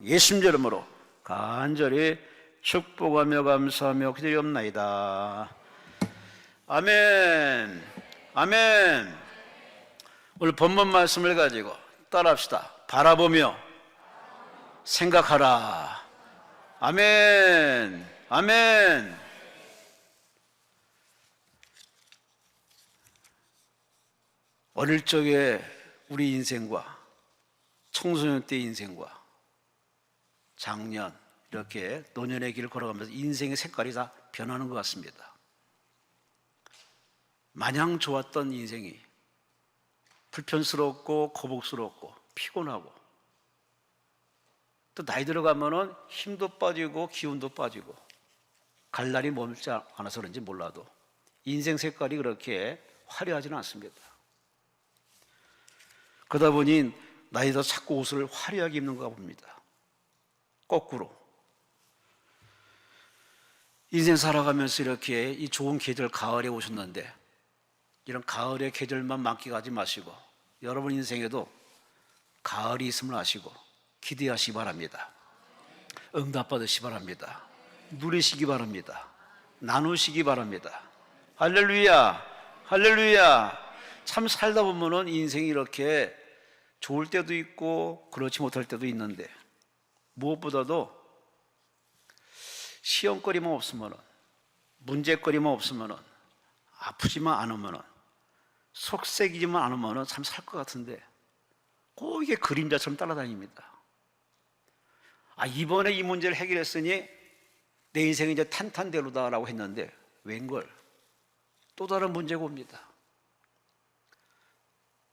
예수님 이름으로 간절히 축복하며 감사하며 기도하옵나이다. 아멘. 아멘. 오늘 본문 말씀을 가지고 따라합시다. 바라보며 생각하라. 아멘. 아멘. 어릴 적에 우리 인생과 청소년 때 인생과 작년 이렇게 노년의 길을 걸어가면서 인생의 색깔이 다 변하는 것 같습니다. 마냥 좋았던 인생이 불편스럽고 거북스럽고 피곤하고 또 나이 들어가면은 힘도 빠지고 기운도 빠지고 갈 날이 멀지 않아서 그런지 몰라도 인생 색깔이 그렇게 화려하지는 않습니다. 그러다 보니 나이 더 자꾸 옷을 화려하게 입는가 봅니다. 거꾸로 인생 살아가면서 이렇게 이 좋은 계절 가을에 오셨는데 이런 가을의 계절만 만끽하지 마시고 여러분 인생에도 가을이 있음을 아시고 기대하시기 바랍니다. 응답받으시기 바랍니다. 누리시기 바랍니다. 나누시기 바랍니다. 할렐루야. 할렐루야. 참 살다 보면은 인생이 이렇게 좋을 때도 있고 그렇지 못할 때도 있는데 무엇보다도 시험거리만 없으면, 문제거리만 없으면, 아프지만 않으면, 속색이지만 않으면 참 살 것 같은데 꼭 이게 그림자처럼 따라다닙니다. 이번에 이 문제를 해결했으니 내 인생이 이제 탄탄대로다라고 했는데 웬걸 또 다른 문제가 옵니다.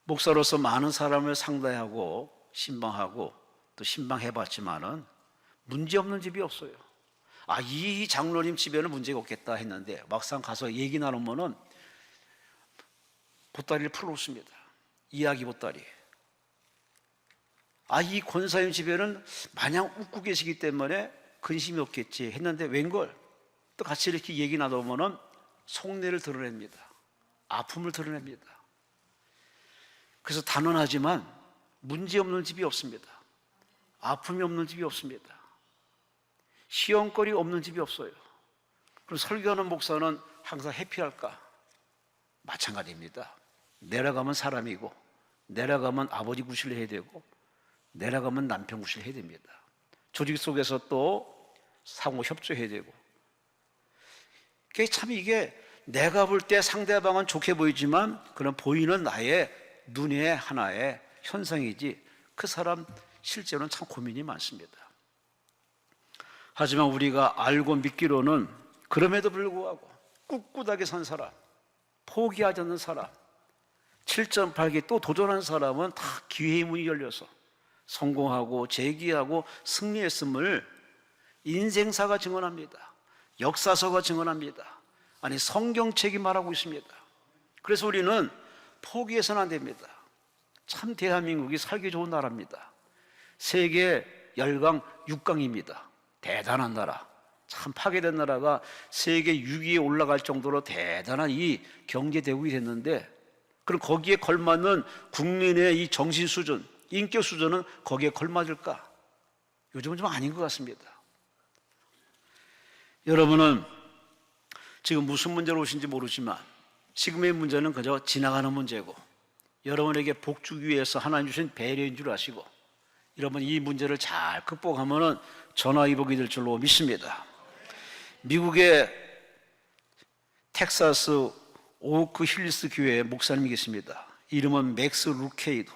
목사로서 많은 사람을 상대하고 신방하고 또 신방해봤지만은 문제없는 집이 없어요. 이 장로님 집에는 문제가 없겠다 했는데 막상 가서 얘기 나누면은 보따리를 풀어놓습니다. 이야기 보따리. 이 권사님 집에는 마냥 웃고 계시기 때문에 근심이 없겠지 했는데 웬걸 또 같이 이렇게 얘기 나누면은 속내를 드러냅니다. 아픔을 드러냅니다. 그래서 단언하지만 문제없는 집이 없습니다. 아픔이 없는 집이 없습니다. 시험거리 없는 집이 없어요. 그럼 설교하는 목사는 항상 해피할까? 마찬가지입니다. 내려가면 사람이고 내려가면 아버지 구실을 해야 되고 내려가면 남편 구실을 해야 됩니다. 조직 속에서 또 상호 협조해야 되고 참 이게 내가 볼 때 상대방은 좋게 보이지만 그런 보이는 나의 눈의 하나의 현상이지 그 사람 실제로는 참 고민이 많습니다. 하지만 우리가 알고 믿기로는 그럼에도 불구하고 꿋꿋하게 산 사람, 포기하지 않는 사람, 7.8기 또 도전한 사람은 다 기회의 문이 열려서 성공하고 재기하고 승리했음을 인생사가 증언합니다. 역사서가 증언합니다. 성경책이 말하고 있습니다. 그래서 우리는 포기해서는 안 됩니다. 참 대한민국이 살기 좋은 나라입니다. 세계 열강 6강입니다. 대단한 나라. 참 파괴된 나라가 세계 6위에 올라갈 정도로 대단한 이 경제 대국이 됐는데 그럼 거기에 걸맞는 국민의 이 정신 수준, 인격 수준은 거기에 걸맞을까? 요즘은 좀 아닌 것 같습니다. 여러분은 지금 무슨 문제로 오신지 모르지만 지금의 문제는 그저 지나가는 문제고 여러분에게 복 주기 위해서 하나님 주신 배려인 줄 아시고 여러분 이 문제를 잘 극복하면 전화위복이 될 줄로 믿습니다. 미국의 텍사스 오크 힐리스 교회의 목사님이 계십니다. 이름은 맥스 루케이도.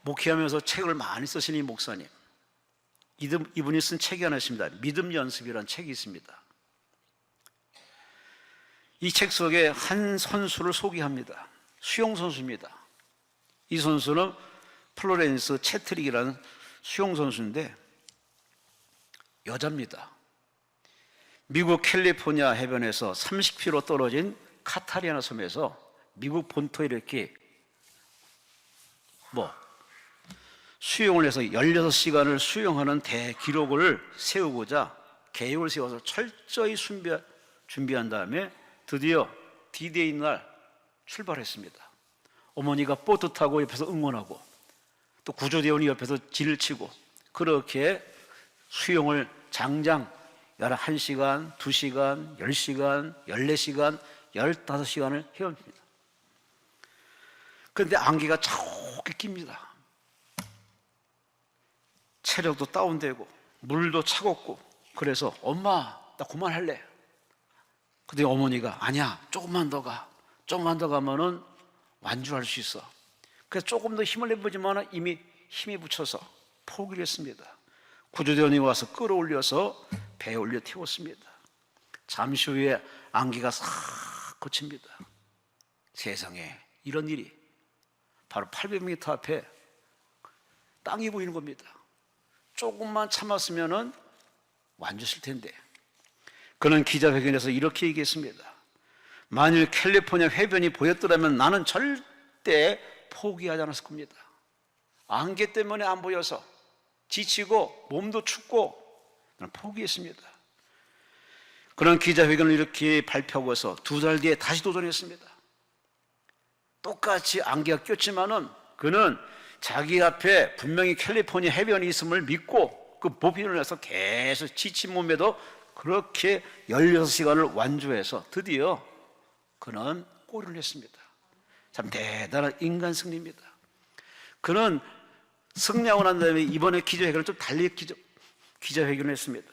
목회하면서 책을 많이 쓰신 이 목사님. 이분이 쓴 책이 하나 있습니다. 믿음 연습이라는 책이 있습니다. 이 책 속에 한 선수를 소개합니다. 수영 선수입니다. 이 선수는 플로렌스 채트릭이라는 수영 선수인데 여자입니다. 미국 캘리포니아 해변에서 30km 떨어진 카타리아나 섬에서 미국 본토에 이렇게 수영을 해서 16시간을 수영하는 대기록을 세우고자 계획을 세워서 철저히 준비한 다음에 드디어 D-Day 날 출발했습니다. 어머니가 보트 타고 옆에서 응원하고 또 구조대원이 옆에서 진을 치고 그렇게 수용을 장장 11시간, 2시간, 10시간, 14시간, 15시간을 헤엄칩니다. 그런데 안개가 자욱이 낍니다. 체력도 다운되고 물도 차갑고, 그래서 엄마 나 그만할래. 근데 어머니가 아니야, 조금만 더 가. 조금만 더 가면은 완주할 수 있어. 그래서 조금 더 힘을 내보지만 이미 힘이 붙여서 포기를 했습니다. 구조대원이 와서 끌어올려서 배에 올려 태웠습니다. 잠시 후에 안개가 싹 거칩니다. 세상에 이런 일이 바로 800m 앞에 땅이 보이는 겁니다. 조금만 참았으면 완주했을 텐데. 그는 기자회견에서 이렇게 얘기했습니다. 만일 캘리포니아 해변이 보였더라면 나는 절대 포기하지 않았을 겁니다. 안개 때문에 안 보여서 지치고 몸도 춥고 나는 포기했습니다. 그런 기자회견을 이렇게 발표하고서 2달 뒤에 다시 도전했습니다. 똑같이 안개가 꼈지만은 그는 자기 앞에 분명히 캘리포니아 해변이 있음을 믿고 그 보편을 해서 계속 지친 몸에도 그렇게 16시간을 완주해서 드디어 그는 골을 했습니다. 참 대단한 인간 승리입니다. 그는 승리하고 난 다음에 이번에 기자회견을 좀 달리 기자회견을 했습니다.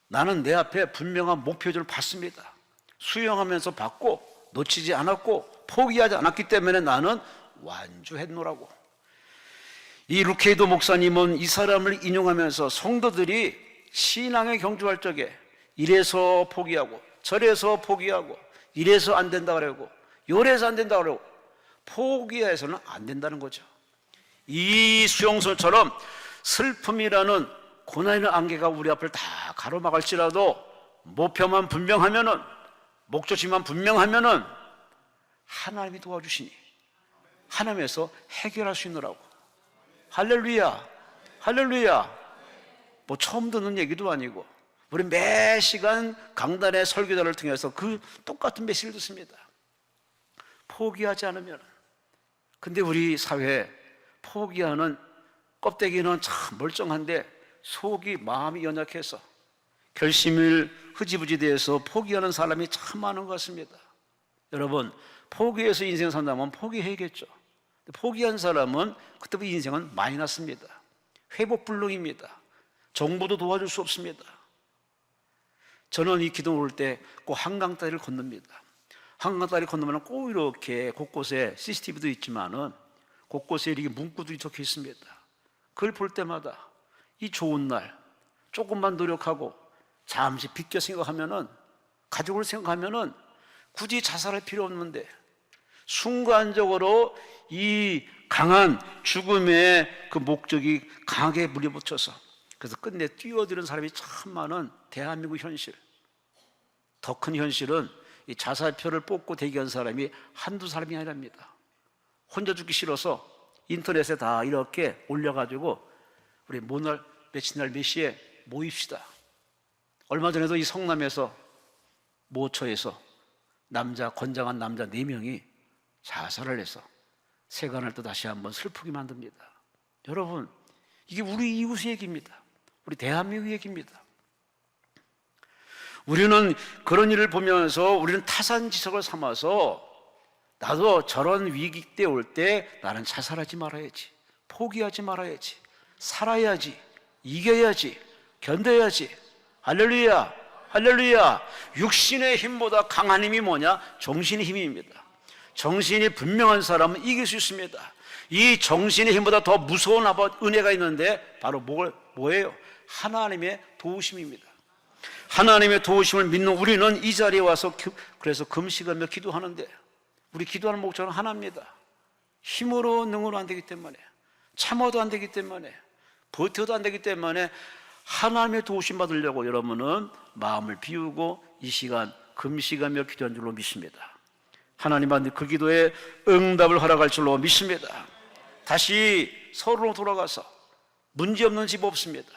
나는 내 앞에 분명한 목표를 봤습니다. 수영하면서 봤고 놓치지 않았고 포기하지 않았기 때문에 나는 완주했노라고. 이 루케이도 목사님은 이 사람을 인용하면서 성도들이 신앙에 경주할 적에 이래서 포기하고 저래서 포기하고 이래서 안 된다 그러고 요래서 안 된다 그러고 포기해서는 안 된다는 거죠. 이 수용소처럼 슬픔이라는 고난의 안개가 우리 앞을 다 가로막을지라도 목표만 분명하면은, 목적지만 분명하면은 하나님이 도와주시니 하나님에서 해결할 수 있느라고. 할렐루야, 할렐루야. 뭐 처음 듣는 얘기도 아니고 우리 매 시간 강단의 설교자를 통해서 그 똑같은 메시지를 듣습니다. 포기하지 않으면. 근데 우리 사회에 포기하는 껍데기는 참 멀쩡한데 속이, 마음이 연약해서 결심을 흐지부지 돼서 포기하는 사람이 참 많은 것 같습니다. 여러분, 포기해서 인생 산다면 포기해야겠죠. 포기한 사람은 그때부터 인생은 마이너스입니다. 회복불능입니다. 정부도 도와줄 수 없습니다. 저는 이 기도 올 때 꼭 한강다리를 건넙니다. 한강다리 건너면 꼭 이렇게 곳곳에 CCTV도 있지만은 곳곳에 이렇게 문구들이 적혀 있습니다. 그걸 볼 때마다 이 좋은 날 조금만 노력하고 잠시 비껴 생각하면은, 가족을 생각하면은 굳이 자살할 필요 없는데 순간적으로 이 강한 죽음의 그 목적이 강하게 물려붙여서 그래서 끝내 뛰어드는 사람이 참 많은 대한민국 현실. 더 큰 현실은 이 자살표를 뽑고 대기한 사람이 한두 사람이 아니랍니다. 혼자 죽기 싫어서 인터넷에 다 이렇게 올려가지고 우리 며칠 날 몇 시에 모입시다. 얼마 전에도 이 성남에서 모처에서 건장한 남자 4명이 자살을 해서 세간을 또 다시 한번 슬프게 만듭니다. 여러분, 이게 우리 이웃의 얘기입니다. 우리 대한민국 얘기입니다. 우리는 그런 일을 보면서 우리는 타산지석을 삼아서 나도 저런 위기 때 올 때 나는 자살하지 말아야지, 포기하지 말아야지, 살아야지, 이겨야지, 견뎌야지. 할렐루야, 할렐루야. 육신의 힘보다 강한 힘이 뭐냐? 정신의 힘입니다. 정신이 분명한 사람은 이길 수 있습니다. 이 정신의 힘보다 더 무서운 은혜가 있는데 바로 뭐예요? 하나님의 도우심입니다. 하나님의 도우심을 믿는 우리는 이 자리에 와서 그래서 금식하며 기도하는데, 우리 기도하는 목적은 하나입니다. 힘으로 능으로 안 되기 때문에, 참아도 안 되기 때문에, 버텨도 안 되기 때문에 하나님의 도우심 받으려고 여러분은 마음을 비우고 이 시간 금식하며 기도한 줄로 믿습니다. 하나님한테 그 기도에 응답을 허락할 줄로 믿습니다. 다시 서로로 돌아가서 문제없는 집 없습니다.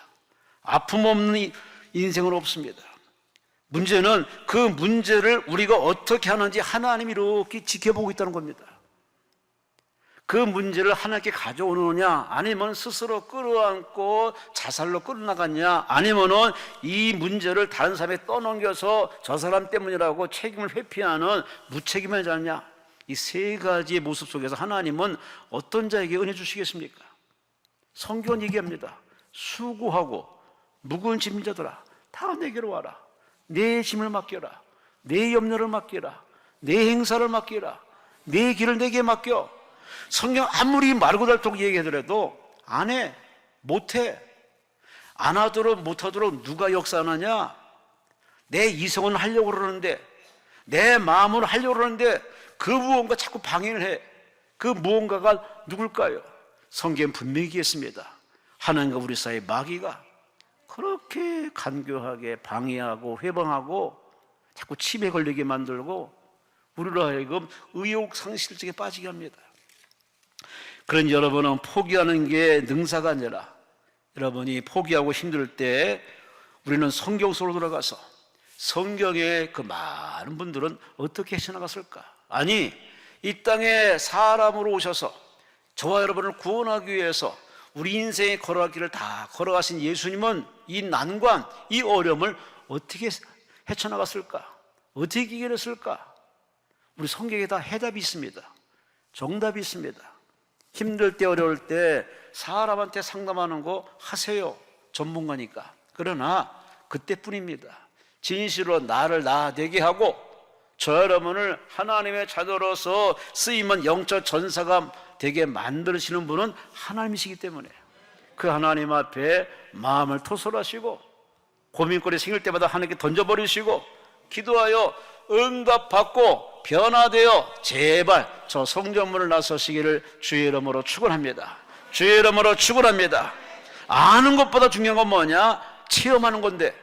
아픔 없는 인생은 없습니다. 문제는 그 문제를 우리가 어떻게 하는지 하나님이 이렇게 지켜보고 있다는 겁니다. 그 문제를 하나님께 가져오느냐, 아니면 스스로 끌어안고 자살로 끌어나갔냐, 아니면은 이 문제를 다른 사람에게 떠넘겨서 저 사람 때문이라고 책임을 회피하는 무책임한 자냐. 이 세 가지의 모습 속에서 하나님은 어떤 자에게 은혜 주시겠습니까? 성경은 얘기합니다. 수고하고 무거운 짐진 자들아, 다 내게로 와라. 내 짐을 맡겨라. 내 염려를 맡겨라. 내 행사를 맡겨라. 내 길을 내게 맡겨. 성경 아무리 마르고 닳도록 얘기하더라도 안 해, 못해. 안 하도록 못하도록 누가 역사하느냐? 내 이성은 하려고 그러는데, 내 마음은 하려고 그러는데 그 무언가 자꾸 방해를 해. 그 무언가가 누굴까요? 성경은 분명히 얘기했습니다. 하나님과 우리 사이의 마귀가 그렇게 간교하게 방해하고 회방하고 자꾸 침에 걸리게 만들고 우리로 하여금 의욕 상실증에 빠지게 합니다. 그런 여러분은 포기하는 게 능사가 아니라, 여러분이 포기하고 힘들 때 우리는 성경 속으로 들어가서 성경의 그 많은 분들은 어떻게 헤쳐나갔을까? 아니, 이 땅에 사람으로 오셔서 저와 여러분을 구원하기 위해서 우리 인생의 걸어갈 길을 다 걸어가신 예수님은 이 난관, 이 어려움을 어떻게 헤쳐나갔을까? 어떻게 이겨냈을까? 우리 성경에 다 해답이 있습니다. 정답이 있습니다. 힘들 때 어려울 때 사람한테 상담하는 거 하세요. 전문가니까. 그러나 그때뿐입니다. 진실로 나를 나 되게 하고 저 여러분을 하나님의 자녀로서 쓰임은 영적 전사가 되게 만드시는 분은 하나님이시기 때문에 그 하나님 앞에 마음을 토설하시고 고민거리 생길 때마다 하나님께 던져버리시고 기도하여 응답받고 변화되어 제발 저 성전문을 나서시기를 주의 이름으로 축원합니다. 주의 이름으로 축원합니다. 아는 것보다 중요한 건 뭐냐? 체험하는 건데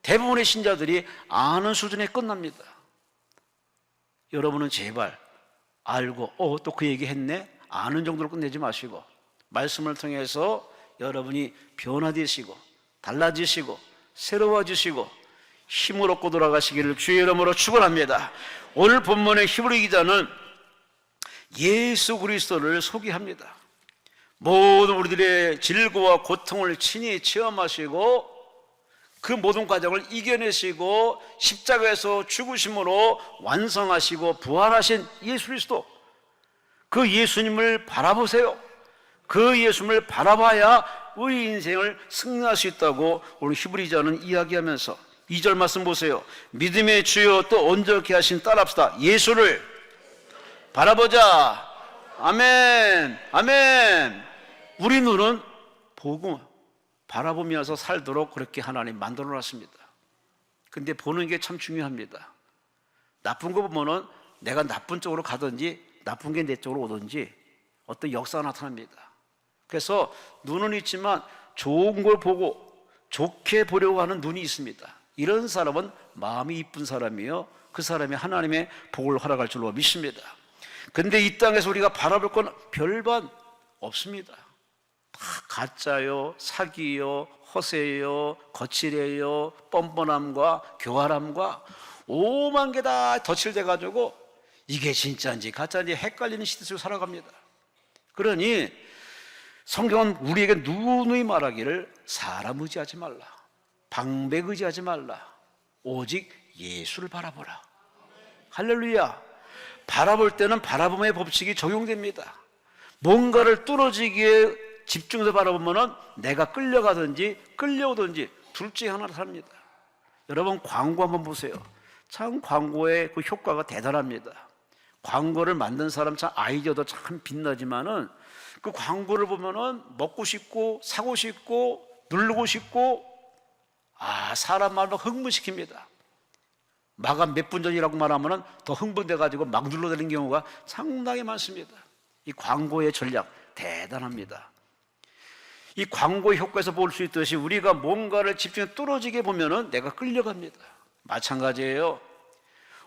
대부분의 신자들이 아는 수준에 끝납니다. 여러분은 제발 알고 또 그 얘기 했네? 아는 정도로 끝내지 마시고 말씀을 통해서 여러분이 변화되시고 달라지시고 새로워지시고 힘을 얻고 돌아가시기를 주의 이름으로 축원합니다. 오늘 본문의 히브리 기자는 예수 그리스도를 소개합니다. 모든 우리들의 질고와 고통을 친히 체험하시고 그 모든 과정을 이겨내시고 십자가에서 죽으심으로 완성하시고 부활하신 예수 그리스도, 그 예수님을 바라보세요. 그 예수님을 바라봐야 우리 인생을 승리할 수 있다고 오늘 히브리자는 이야기하면서 2절 말씀 보세요. 믿음의 주요 또 온전케 하신 따라합시다. 예수를 바라보자. 아멘, 아멘. 우리 눈은 보고 바라보면서 살도록 그렇게 하나님 만들어 놨습니다. 근데 보는 게 참 중요합니다. 나쁜 거 보면은 내가 나쁜 쪽으로 가든지 나쁜 게 내 쪽으로 오든지 어떤 역사가 나타납니다. 그래서 눈은 있지만 좋은 걸 보고 좋게 보려고 하는 눈이 있습니다. 이런 사람은 마음이 이쁜 사람이요, 그 사람이 하나님의 복을 허락할 줄로 믿습니다. 근데 이 땅에서 우리가 바라볼 건 별반 없습니다. 다 가짜요, 사기요, 허세요, 거칠해요, 뻔뻔함과 교활함과 오만 개 다 덧칠돼 가지고 이게 진짜인지 가짜인지 헷갈리는 시대 속에 살아갑니다. 그러니 성경은 우리에게 누누이 말하기를 사람 의지하지 말라, 방백 의지하지 말라, 오직 예수를 바라보라. 할렐루야. 바라볼 때는 바라봄의 법칙이 적용됩니다. 뭔가를 뚫어지기에 집중해서 바라보면 내가 끌려가든지 끌려오든지 둘 중에 하나를 삽니다. 여러분 광고 한번 보세요. 참 광고의 그 효과가 대단합니다. 광고를 만든 사람 참 아이디어도 참 빛나지만은 그 광고를 보면은 먹고 싶고 사고 싶고 누르고 싶고 사람 말로 흥분시킵니다. 마감 몇 분 전이라고 말하면은 더 흥분돼가지고 막 눌러대는 경우가 상당히 많습니다. 이 광고의 전략 대단합니다. 이 광고의 효과에서 볼 수 있듯이 우리가 뭔가를 집중해 뚫어지게 보면은 내가 끌려갑니다. 마찬가지예요.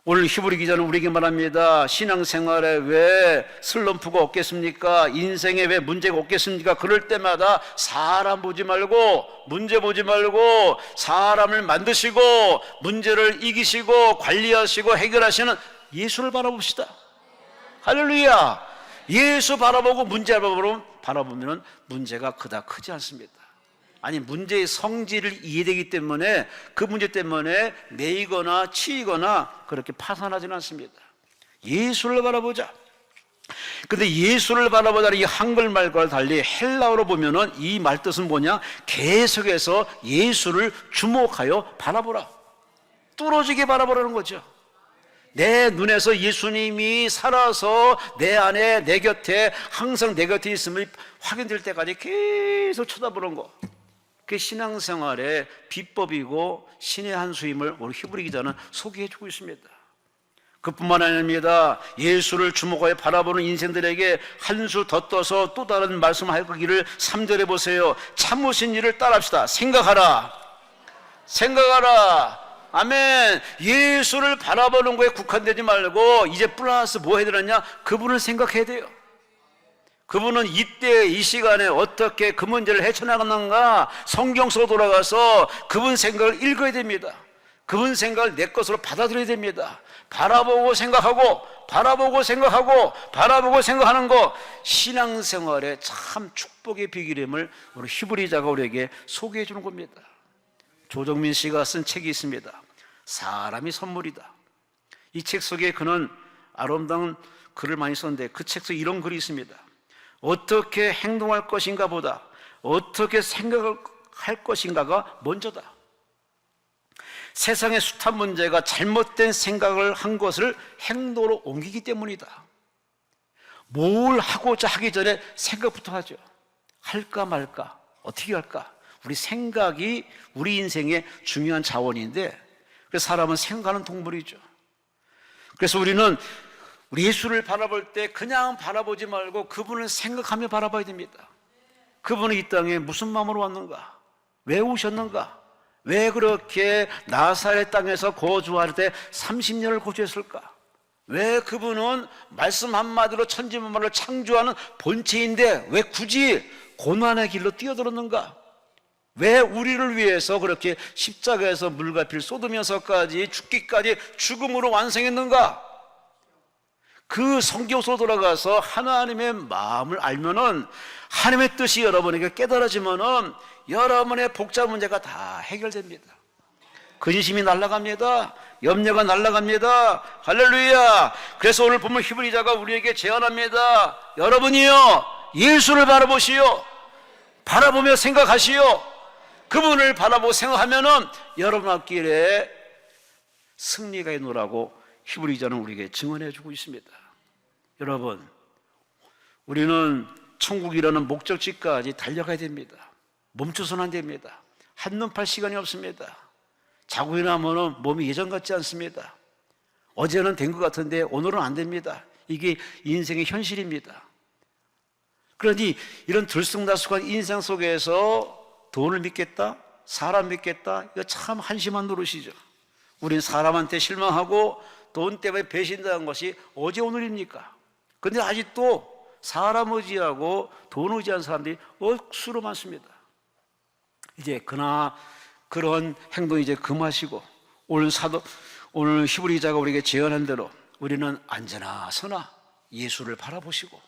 오늘 히브리 기자는 우리에게 말합니다. 신앙생활에 왜 슬럼프가 없겠습니까? 인생에 왜 문제가 없겠습니까? 그럴 때마다 사람 보지 말고 문제 보지 말고 사람을 만드시고 문제를 이기시고 관리하시고 해결하시는 예수를 바라봅시다. 할렐루야. 예수 바라보고 문제 바라보면 문제가 그닥 크지 않습니다. 아니, 문제의 성질을 이해되기 때문에 그 문제 때문에 매이거나 치이거나 그렇게 파산하지는 않습니다. 예수를 바라보자. 근데 예수를 바라보자는 이 한글말과 달리 헬라어로 보면은 이 말뜻은 뭐냐? 계속해서 예수를 주목하여 바라보라. 뚫어지게 바라보라는 거죠. 내 눈에서 예수님이 살아서 내 안에, 내 곁에, 항상 내 곁에 있음을 확인될 때까지 계속 쳐다보는 거. 그게 신앙생활의 비법이고 신의 한 수임을 우리 히브리 기자는 소개해주고 있습니다. 그뿐만 아닙니다. 예수를 주목하여 바라보는 인생들에게 한 수 더 떠서 또 다른 말씀을 하기를 3절에 보세요. 참으신 일을 따라합시다. 생각하라. 생각하라. 아멘. 예수를 바라보는 거에 국한되지 말고 이제 플러스 뭐 해야 되느냐? 그분을 생각해야 돼요. 그분은 이때 이 시간에 어떻게 그 문제를 헤쳐나갔는가? 성경 속으로 돌아가서 그분 생각을 읽어야 됩니다. 그분 생각을 내 것으로 받아들여야 됩니다. 바라보고 생각하고 바라보고 생각하고 바라보고 생각하는 거, 신앙생활의 참 축복의 비결임을 우리 히브리자가 우리에게 소개해 주는 겁니다. 조정민 씨가 쓴 책이 있습니다. 사람이 선물이다. 이 책 속에 그는 아름다운 글을 많이 썼는데 그 책 속에 이런 글이 있습니다. 어떻게 행동할 것인가 보다 어떻게 생각할 것인가가 먼저다. 세상의 숱한 문제가 잘못된 생각을 한 것을 행동으로 옮기기 때문이다. 뭘 하고자 하기 전에 생각부터 하죠. 할까 말까, 어떻게 할까. 우리 생각이 우리 인생의 중요한 자원인데, 그래서 사람은 생각하는 동물이죠. 그래서 우리는 우리 예수를 바라볼 때 그냥 바라보지 말고 그분을 생각하며 바라봐야 됩니다. 그분은 이 땅에 무슨 마음으로 왔는가? 왜 오셨는가? 왜 그렇게 나사렛 땅에서 거주할 때 30년을 거주했을까? 왜 그분은 말씀 한마디로 천지만물을 창조하는 본체인데 왜 굳이 고난의 길로 뛰어들었는가? 왜 우리를 위해서 그렇게 십자가에서 물과 피를 쏟으면서까지 죽기까지 죽음으로 완성했는가? 그 성경 속으로 돌아가서 하나님의 마음을 알면은 하나님의 뜻이 여러분에게 깨달아지면은 여러분의 복잡 문제가 다 해결됩니다. 근심이 날아갑니다. 염려가 날아갑니다. 할렐루야. 그래서 오늘 보면 히브리자가 우리에게 제안합니다. 여러분이요, 예수를 바라보시오. 바라보며 생각하시오. 그분을 바라보고 생각하면은 여러분 앞길에 승리가 있노라고 히브리자는 우리에게 증언해 주고 있습니다. 여러분, 우리는 천국이라는 목적지까지 달려가야 됩니다. 멈춰서는 안 됩니다. 한눈 팔 시간이 없습니다. 자고 일어나면 몸이 예전 같지 않습니다. 어제는 된 것 같은데 오늘은 안 됩니다. 이게 인생의 현실입니다. 그러니 이런 들쑥날쑥한 인생 속에서 돈을 믿겠다, 사람 믿겠다, 이거 참 한심한 노릇이죠. 우리는 사람한테 실망하고 돈 때문에 배신당한 것이 어제 오늘입니까? 그런데 아직도 사람 의지하고 돈 의지하는 사람들이 억수로 많습니다. 이제 그런 행동이 이제 금하시고 오늘 히브리자가 우리에게 제안한 대로 우리는 앉으나 서나 예수를 바라보시고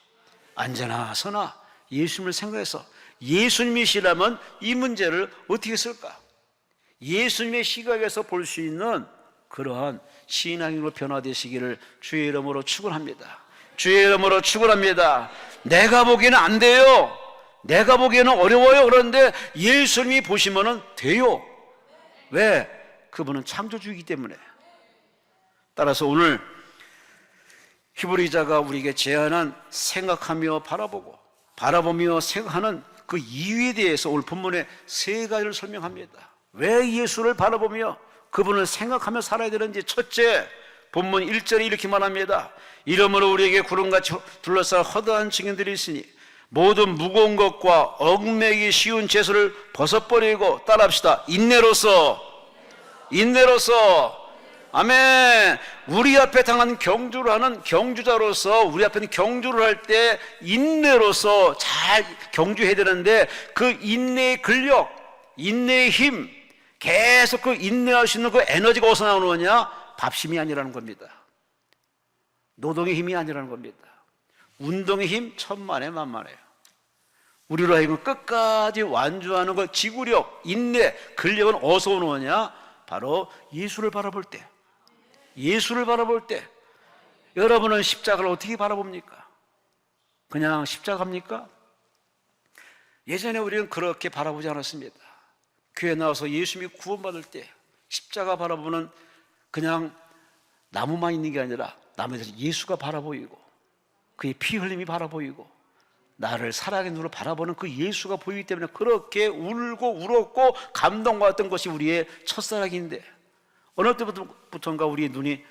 앉으나 서나 예수님을 생각해서 예수님이시라면 이 문제를 어떻게 쓸까? 예수님의 시각에서 볼 수 있는 그러한 신앙인으로 변화되시기를 주의 이름으로 축원합니다. 주의 이름으로 축원합니다. 내가 보기에는 안 돼요. 내가 보기에는 어려워요. 그런데 예수님이 보시면은 돼요. 왜? 그분은 창조주이기 때문에. 따라서 오늘 히브리자가 우리에게 제안한 생각하며 바라보며 생각하는 그 이유에 대해서 오늘 본문에 세 가지를 설명합니다. 왜 예수를 바라보며 그분을 생각하며 살아야 되는지. 첫째, 본문 1절에 이렇게 말합니다. 이러므로 우리에게 구름같이 둘러싼 허다한 증인들이 있으니 모든 무거운 것과 얽매기 쉬운 죄수를 벗어버리고 따라합시다. 인내로서 아멘. 우리 앞에 당한 경주를 하는 경주자로서 우리 앞에는 경주를 할 때 인내로서 잘 경주해야 되는데 그 인내의 근력, 인내의 힘, 계속 그 인내할 수 있는 그 에너지가 어디서 나오는 거냐? 밥심이 아니라는 겁니다. 노동의 힘이 아니라는 겁니다. 운동의 힘 천만에 만만해요. 우리로 하여금 끝까지 완주하는 것, 지구력, 인내, 근력은 어디서 오느냐? 바로 예수를 바라볼 때. 예수를 바라볼 때. 여러분은 십자가를 어떻게 바라봅니까? 그냥 십자가입니까? 예전에 우리는 그렇게 바라보지 않았습니다. 교회 나와서 예수님이 구원받을 때 십자가 바라보는 그냥 나무만 있는 게 아니라 나무에 대해서 예수가 바라보이고 그의 피 흘림이 바라보이고 나를 사랑의 눈으로 바라보는 그 예수가 보이기 때문에 그렇게 울고 울었고 감동받았던 것이 우리의 첫사랑인데 어느 때부터인가 우리의 눈이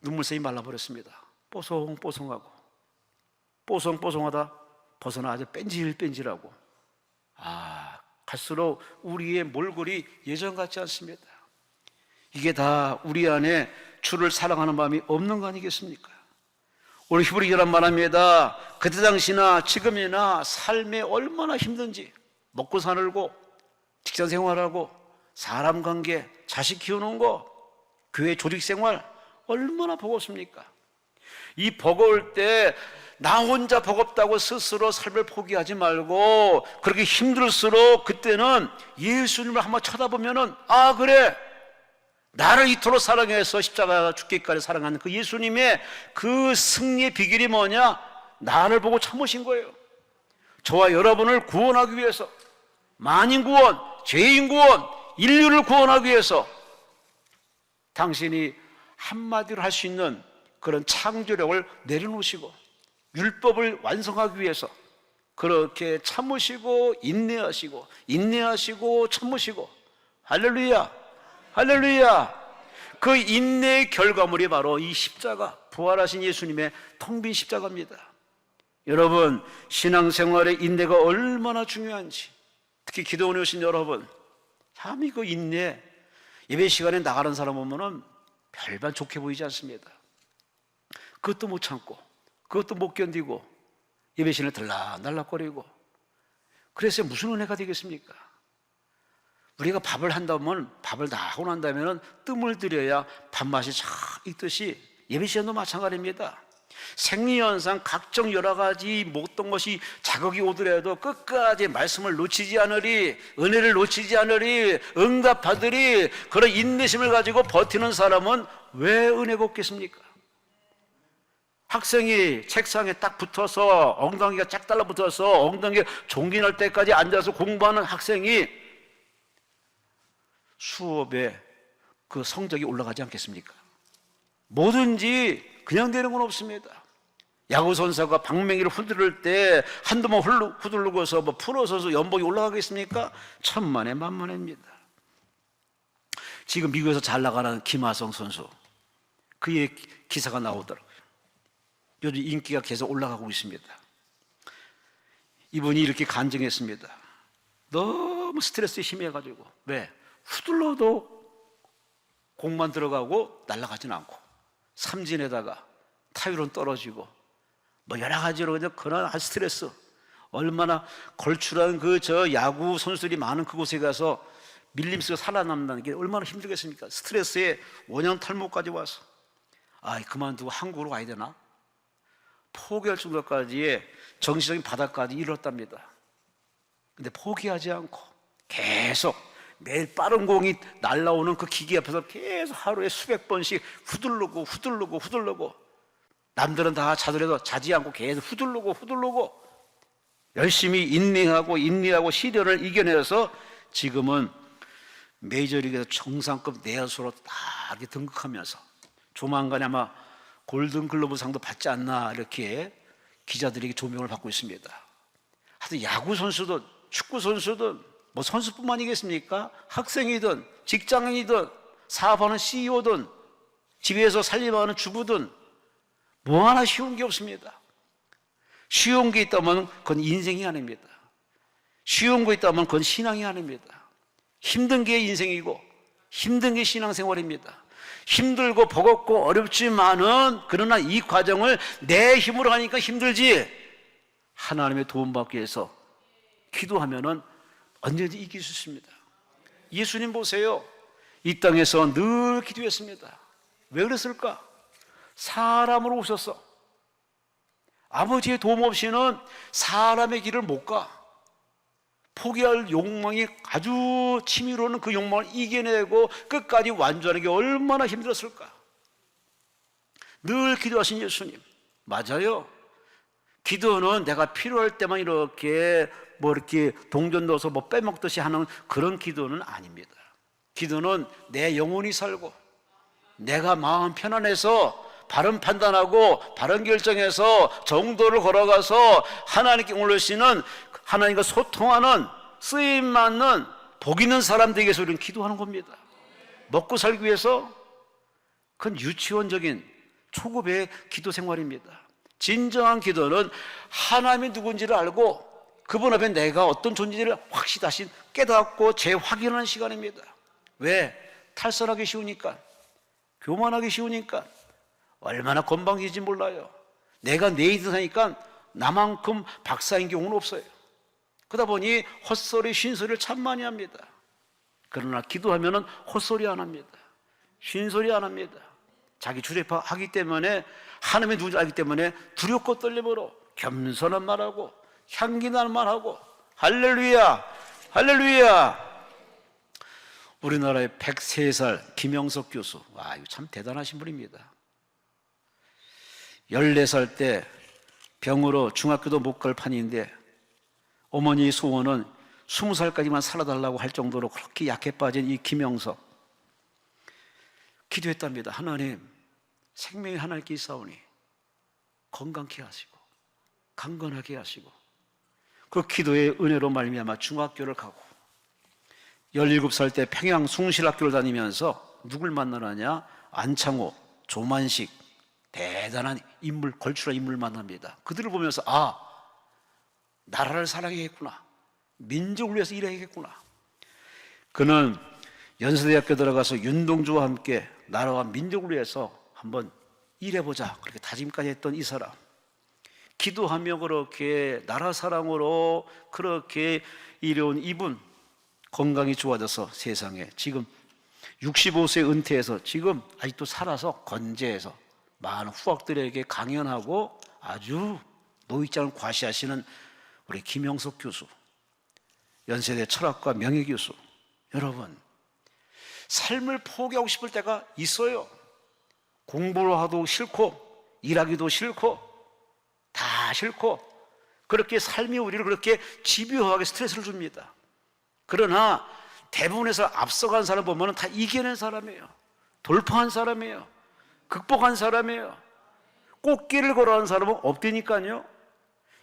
눈물샘이 말라버렸습니다. 뽀송뽀송하고 뽀송뽀송하다 벗어나 아주 뺀질뺀질하고 갈수록 우리의 몰골이 예전 같지 않습니다. 이게 다 우리 안에 주를 사랑하는 마음이 없는 거 아니겠습니까? 우리 히브리서란 말합니다. 그때 당시나 지금이나 삶에 얼마나 힘든지 먹고 살고 직장 생활하고 사람 관계, 자식 키우는 거, 교회 조직 생활 얼마나 버겁습니까? 이 버거울 때 나 혼자 버겁다고 스스로 삶을 포기하지 말고 그렇게 힘들수록 그때는 예수님을 한번 쳐다보면은 그래 나를 이토록 사랑해서 십자가 죽기까지 사랑하는 그 예수님의 그 승리의 비결이 뭐냐? 나를 보고 참으신 거예요. 저와 여러분을 구원하기 위해서 만인 구원, 죄인 구원, 인류를 구원하기 위해서 당신이 한마디로 할 수 있는 그런 창조력을 내려놓으시고 율법을 완성하기 위해서 그렇게 참으시고 인내하시고 참으시고 할렐루야 할렐루야. 그 인내의 결과물이 바로 이 십자가, 부활하신 예수님의 텅 빈 십자가입니다. 여러분, 신앙생활의 인내가 얼마나 중요한지, 특히 기도원에 오신 여러분, 참 그 인내, 예배 시간에 나가는 사람 보면은 별반 좋게 보이지 않습니다. 그것도 못 참고 그것도 못 견디고 예배 시간에 들락날락거리고, 그래서 무슨 은혜가 되겠습니까? 우리가 밥을 한다면, 밥을 다 하고 난 다음에는 뜸을 들여야 밥맛이 쫙 익듯이 예배 시간도 마찬가지입니다. 생리현상 각종 여러 가지 못던 것이 자극이 오더라도 끝까지 말씀을 놓치지 않으리, 은혜를 놓치지 않으리, 응답받으리, 그런 인내심을 가지고 버티는 사람은 왜 은혜가 없겠습니까? 학생이 책상에 딱 붙어서 엉덩이가 쫙 달라붙어서 엉덩이가 종기 날 때까지 앉아서 공부하는 학생이 수업에 그 성적이 올라가지 않겠습니까? 뭐든지 그냥 되는 건 없습니다. 야구 선수가 방망이를 후드를 때 한두 번 후들르고서 프로 선수 연봉이 올라가겠습니까? 천만에 만만입니다. 지금 미국에서 잘 나가는 김하성 선수, 그의 기사가 나오더라고요. 요즘 인기가 계속 올라가고 있습니다. 이분이 이렇게 간증했습니다. 너무 스트레스에 심해가지고, 왜? 후들러도 공만 들어가고 날아가진 않고, 삼진에다가 타율은 떨어지고, 뭐 여러 가지로 그런 스트레스, 얼마나 걸출한 야구 선수들이 많은 그곳에 가서 밀림수가 살아남는 게 얼마나 힘들겠습니까? 스트레스에 원형 탈모까지 와서 그만두고 한국으로 가야 되나? 포기할 정도까지의 정신적인 바닥까지 이르렀답니다. 근데 포기하지 않고 계속 매일 빠른 공이 날라오는 그 기계 앞에서 계속 하루에 수백 번씩 후들르고 남들은 다 자더라도 자지 않고 계속 후들르고 열심히 인내하고 시련을 이겨내서 지금은 메이저리그에서 정상급 내야수로 다 이렇게 등극하면서 조만간에 아마 골든글러브상도 받지 않나, 이렇게 기자들에게 조명을 받고 있습니다. 하여튼 야구 선수든 축구 선수든 뭐 선수뿐만이겠습니까? 학생이든 직장인이든 사업하는 CEO든 집에서 살림하는 주부든 뭐 하나 쉬운 게 없습니다. 쉬운 게 있다면 그건 인생이 아닙니다. 쉬운 거 있다면 그건 신앙이 아닙니다. 힘든 게 인생이고 힘든 게 신앙생활입니다. 힘들고 버겁고 어렵지만은 그러나 이 과정을 내 힘으로 하니까 힘들지, 하나님의 도움받기 위해서 기도하면은 언제든지 이길 수 있습니다. 예수님 보세요. 이 땅에서 늘 기도했습니다. 왜 그랬을까? 사람으로 오셔서 아버지의 도움 없이는 사람의 길을 못 가. 포기할 욕망이 아주 치밀어오는 그 욕망을 이겨내고 끝까지 완주하는 게 얼마나 힘들었을까. 늘 기도하신 예수님, 맞아요. 기도는 내가 필요할 때만 이렇게 이렇게 동전 넣어서 빼먹듯이 하는 그런 기도는 아닙니다. 기도는 내 영혼이 살고 내가 마음 편안해서 바른 판단하고 바른 결정해서 정도를 걸어가서 하나님께 올리시는, 하나님과 소통하는, 쓰임 맞는 복 있는 사람들에게 위해서 우리는 기도하는 겁니다. 먹고 살기 위해서. 그건 유치원적인 초급의 기도 생활입니다. 진정한 기도는 하나님이 누군지를 알고 그분 앞에 내가 어떤 존재를 확실히 다시 깨닫고 재확인하는 시간입니다. 왜? 탈선하기 쉬우니까, 교만하기 쉬우니까, 얼마나 건방지지 몰라요. 내가 내 인생 사니까 나만큼 박사인 경우는 없어요. 그러다 보니 헛소리, 쉰소리를 참 많이 합니다. 그러나 기도하면은 헛소리 안 합니다. 쉰소리 안 합니다. 자기 주례파하기 때문에, 하나님의 누군지 알기 때문에 두렵고 떨림으로 겸손한 말하고 향기 나는 말하고. 할렐루야, 할렐루야. 우리나라의 103살 김영석 교수, 와, 이거 참 대단하신 분입니다. 14살 때 병으로 중학교도 못 갈 판인데 어머니의 소원은 20살까지만 살아달라고 할 정도로 그렇게 약해 빠진 이 김영석, 기도했답니다. 하나님, 생명이 하나님께 있사오니 건강케 하시고 강건하게 하시고. 그 기도의 은혜로 말미암아 중학교를 가고 17살 때 평양 숭실학교를 다니면서 누굴 만나느냐? 안창호, 조만식, 대단한 인물, 걸출한 인물 만납니다. 그들을 보면서 나라를 사랑해야겠구나, 민족을 위해서 일해야겠구나. 그는 연세대학교 들어가서 윤동주와 함께 나라와 민족을 위해서 한번 일해보자, 그렇게 다짐까지 했던 이 사람, 기도하며 그렇게 나라 사랑으로 그렇게 일해온 이분, 건강이 좋아져서 세상에 지금 65세 은퇴해서 지금 아직도 살아서 건재해서 많은 후학들에게 강연하고 아주 노익장을 과시하시는 우리 김영석 교수, 연세대 철학과 명예교수. 여러분, 삶을 포기하고 싶을 때가 있어요. 공부를 하도 싫고 일하기도 싫고 다 싫고, 그렇게 삶이 우리를 그렇게 집요하게 스트레스를 줍니다. 그러나 대부분에서 앞서간 사람 보면 다 이겨낸 사람이에요. 돌파한 사람이에요. 극복한 사람이에요. 꽃길을 걸어간 사람은 없다니까요.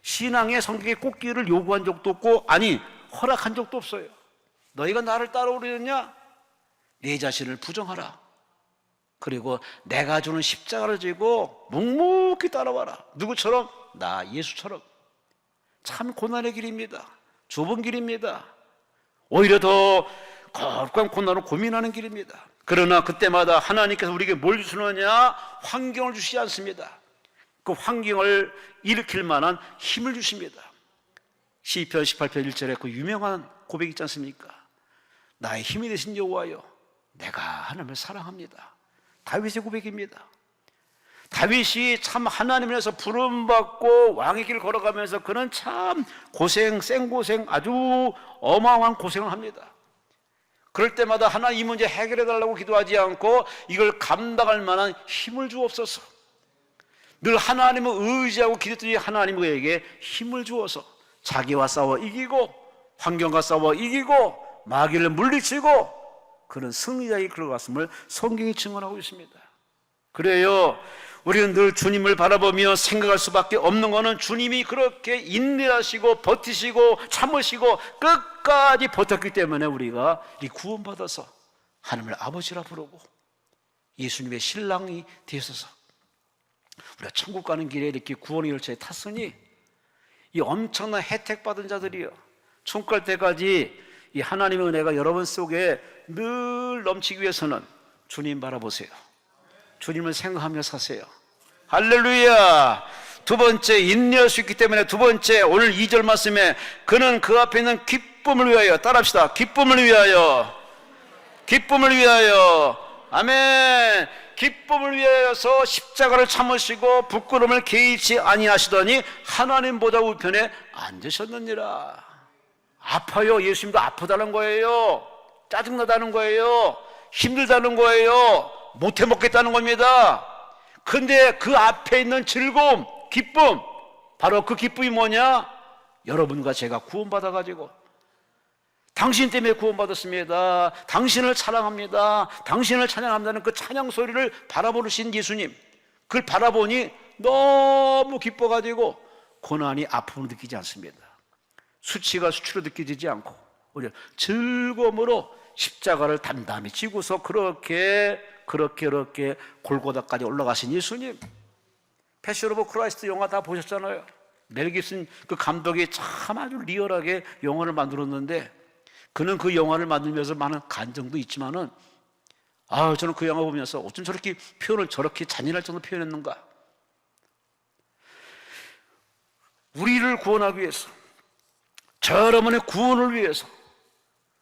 신앙의 성격에 꽃길을 요구한 적도 없고, 아니 허락한 적도 없어요. 너희가 나를 따라오려느냐? 내 자신을 부정하라. 그리고 내가 주는 십자가를 지고 묵묵히 따라와라. 누구처럼? 나 예수처럼. 참 고난의 길입니다. 좁은 길입니다. 오히려 더 거룩한 고난을 고민하는 길입니다. 그러나 그때마다 하나님께서 우리에게 뭘 주시느냐? 환경을 주시지 않습니다. 그 환경을 일으킬 만한 힘을 주십니다. 시편 18편 1절에 그 유명한 고백 있지 않습니까? 나의 힘이 되신 여호와여, 내가 하나님을 사랑합니다. 다윗의 고백입니다. 다윗이 참 하나님을 위해서 부름받고 왕의 길을 걸어가면서 그는 참 고생, 생고생, 아주 어마어마한 고생을 합니다. 그럴 때마다 하나님 이 문제 해결해달라고 기도하지 않고 이걸 감당할 만한 힘을 주옵소서. 늘 하나님을 의지하고 기도했더니 하나님 그에게 힘을 주어서 자기와 싸워 이기고 환경과 싸워 이기고 마귀를 물리치고 그는 승리자의 걸어갔음을 성경이 증언하고 있습니다. 그래요, 우리는 늘 주님을 바라보며 생각할 수밖에 없는 것은 주님이 그렇게 인내하시고 버티시고 참으시고 끝까지 버텼기 때문에 우리가 이 구원받아서 하나님을 아버지라 부르고 예수님의 신랑이 되셔서 우리가 천국 가는 길에 이렇게 구원의 열차에 탔으니 이 엄청난 혜택 받은 자들이요, 천국 갈 때까지 이 하나님의 은혜가 여러분 속에 늘 넘치기 위해서는 주님 바라보세요. 주님을 생각하며 사세요. 할렐루야. 두 번째, 인내할 수 있기 때문에 두 번째, 오늘 2절 말씀에 그는 그 앞에 있는 기쁨을 위하여, 따라합시다. 기쁨을 위하여, 기쁨을 위하여. 아멘. 기쁨을 위하여서 십자가를 참으시고 부끄러움을 개의치 아니하시더니 하나님 보좌 우편에 앉으셨느니라. 아파요. 예수님도 아프다는 거예요. 짜증나다는 거예요. 힘들다는 거예요. 못해 먹겠다는 겁니다. 근데 그 앞에 있는 즐거움, 기쁨, 바로 그 기쁨이 뭐냐? 여러분과 제가 구원받아가지고 당신 때문에 구원받았습니다. 당신을 사랑합니다. 당신을 찬양합니다는 그 찬양 소리를 바라보신 예수님, 그걸 바라보니 너무 기뻐가지고 고난이 아픔을 느끼지 않습니다. 수치가 수치로 느껴지지 않고 오히려 즐거움으로 십자가를 담담히 지고서 그렇게 골고다까지 올라가신 예수님. 패션 오브 크라이스트 영화 다 보셨잖아요. 멜 깁슨 그 감독이 참 아주 리얼하게 영화를 만들었는데, 그는 그 영화를 만들면서 많은 간정도 있지만은 저는 그 영화 보면서 어쩜 저렇게 표현을 저렇게 잔인할 정도로 표현했는가. 우리를 구원하기 위해서, 저 여러분의 구원을 위해서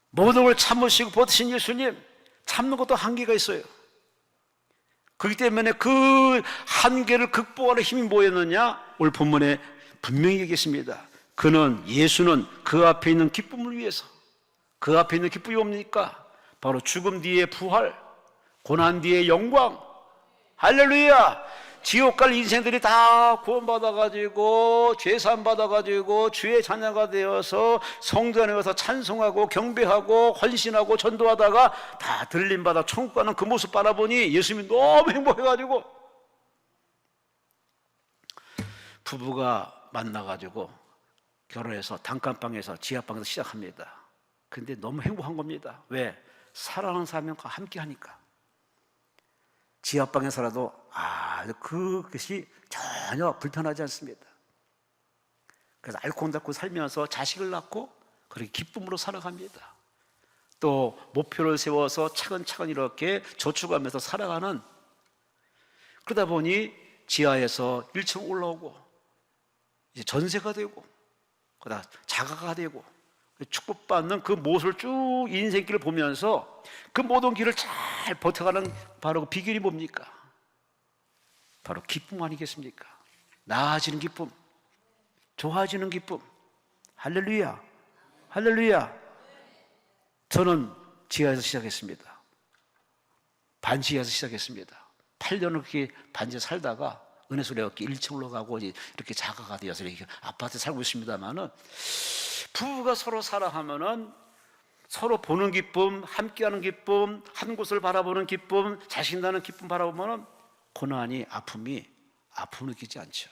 모든 걸 참으시고 버티신 예수님, 참는 것도 한계가 있어요. 그렇기 때문에 그 한계를 극복하는 힘이 뭐였느냐? 오늘 본문에 분명히 얘기했습니다. 예수는 그 앞에 있는 기쁨을 위해서, 그 앞에 있는 기쁨이 뭡니까? 바로 죽음 뒤의 부활, 고난 뒤의 영광, 할렐루야! 지옥 갈 인생들이 다 구원받아가지고 죄사함 받아가지고 주의 자녀가 되어서 성도 안에 와서 찬송하고 경배하고 헌신하고 전도하다가 다 들림받아 천국 가는 그 모습 바라보니 예수님이 너무 행복해가지고, 부부가 만나가지고 결혼해서 단칸방에서 지하방에서 시작합니다. 근데 너무 행복한 겁니다. 왜? 사랑하는 사람과 함께 하니까. 지하방에 살아도 그것이 전혀 불편하지 않습니다. 그래서 알콩달콩 살면서 자식을 낳고 그렇게 기쁨으로 살아갑니다. 또 목표를 세워서 차근차근 이렇게 저축하면서 살아가는, 그러다 보니 지하에서 1층 올라오고 이제 전세가 되고 그러다 자가가 되고 축복받는 그 모습을 쭉 인생길을 보면서 그 모든 길을 잘 버텨가는 바로 그 비결이 뭡니까? 바로 기쁨 아니겠습니까? 나아지는 기쁨, 좋아지는 기쁨. 할렐루야, 할렐루야. 저는 지하에서 시작했습니다. 반지하에서 시작했습니다. 8년을 그렇게 반지에 살다가 은혜소리 얻기 1층으로 가고 이렇게 자가가 되어서 이렇게 아파트에 살고 있습니다만은, 부부가 서로 사랑하면은 서로 보는 기쁨, 함께하는 기쁨, 한 곳을 바라보는 기쁨, 자식 낳는 기쁨 바라보면은 고난이, 아픔을 느끼지 않죠.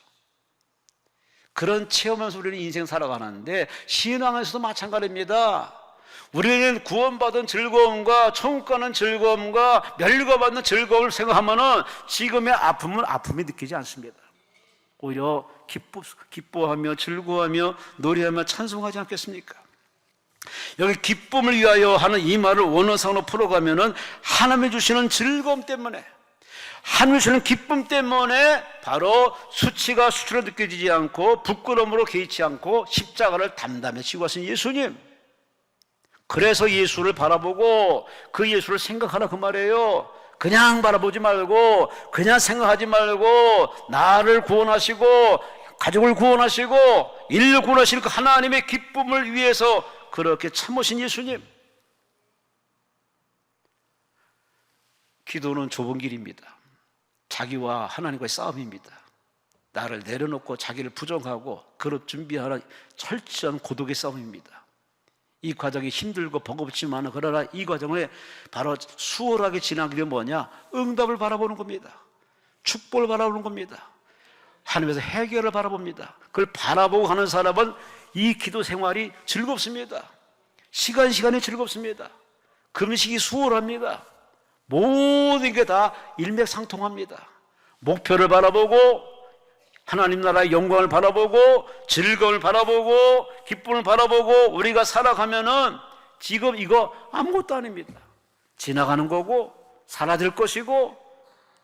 그런 체험하면서 우리는 인생 살아가는데, 신앙에서도 마찬가지입니다. 우리는 구원받은 즐거움과 천국 가는 즐거움과 멸류관받는 즐거움을 생각하면은 지금의 아픔이 느끼지 않습니다. 오히려 기뻐하며 즐거워하며 노래하며 찬송하지 않겠습니까? 여기 기쁨을 위하여 하는 이 말을 원어상으로 풀어가면은 하나님이 주시는 즐거움 때문에, 하나님이 주시는 기쁨 때문에 바로 수치가 수치로 느껴지지 않고 부끄러움으로 개의치 않고 십자가를 담담히 지고 하신 예수님. 그래서 예수를 바라보고 그 예수를 생각하라 그 말이에요. 그냥 바라보지 말고, 그냥 생각하지 말고, 나를 구원하시고 가족을 구원하시고 인류를 구원하시는 그 하나님의 기쁨을 위해서 그렇게 참으신 예수님. 기도는 좁은 길입니다. 자기와 하나님과의 싸움입니다. 나를 내려놓고 자기를 부정하고 그릇 준비하는 철저한 고독의 싸움입니다. 이 과정이 힘들고 버겁지만, 그러나 이 과정을 바로 수월하게 지나게 되면 뭐냐? 응답을 바라보는 겁니다. 축복을 바라보는 겁니다. 하나님에서 해결을 바라봅니다. 그걸 바라보고 가는 사람은 이 기도 생활이 즐겁습니다. 시간이 즐겁습니다. 금식이 수월합니다. 모든 게 다 일맥상통합니다. 목표를 바라보고 하나님 나라의 영광을 바라보고 즐거움을 바라보고 기쁨을 바라보고 우리가 살아가면은 지금 이거 아무것도 아닙니다. 지나가는 거고 사라질 것이고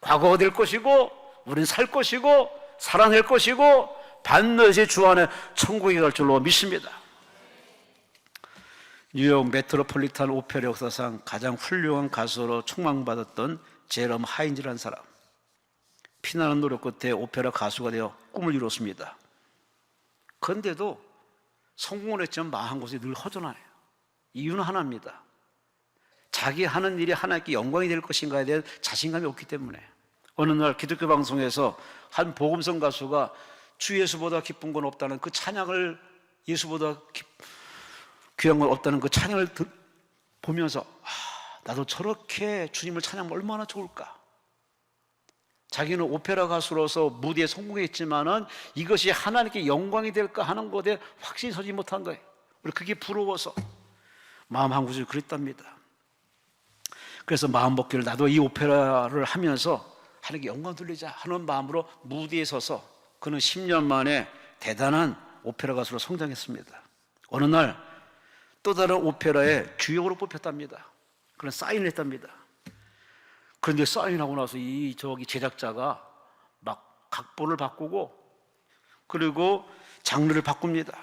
과거가 될 것이고 우리는 살 것이고 살아낼 것이고 반드시 주 안에 천국에 갈 줄로 믿습니다. 뉴욕 메트로폴리탄 오페라 역사상 가장 훌륭한 가수로 촉망받았던 제럼 하인즈라는 사람, 피나는 노력 끝에 오페라 가수가 되어 꿈을 이뤘습니다. 그런데도 성공을 했지만 망한 곳이 늘 허전해요. 이유는 하나입니다. 자기 하는 일이 하나님께 영광이 될 것인가에 대한 자신감이 없기 때문에. 어느 날 기독교 방송에서 한 복음성 가수가 주 예수보다 기쁜 건 없다는 그 찬양을, 예수보다 귀한 건 없다는 그 찬양을 보면서 나도 저렇게 주님을 찬양하면 얼마나 좋을까. 자기는 오페라 가수로서 무대에 성공했지만은 이것이 하나님께 영광이 될까 하는 것에 확신이 서지 못한 거예요. 우리 그게 부러워서 마음 한 구석이 그랬답니다. 그래서 마음 먹기를 나도 이 오페라를 하면서 하나님께 영광 돌리자 하는 마음으로 무대에 서서 그는 10년 만에 대단한 오페라 가수로 성장했습니다. 어느 날 또 다른 오페라의 주역으로 뽑혔답니다. 그런 사인을 했답니다. 그런데 사인하고 나서 저기 제작자가 막 각본을 바꾸고 그리고 장르를 바꿉니다.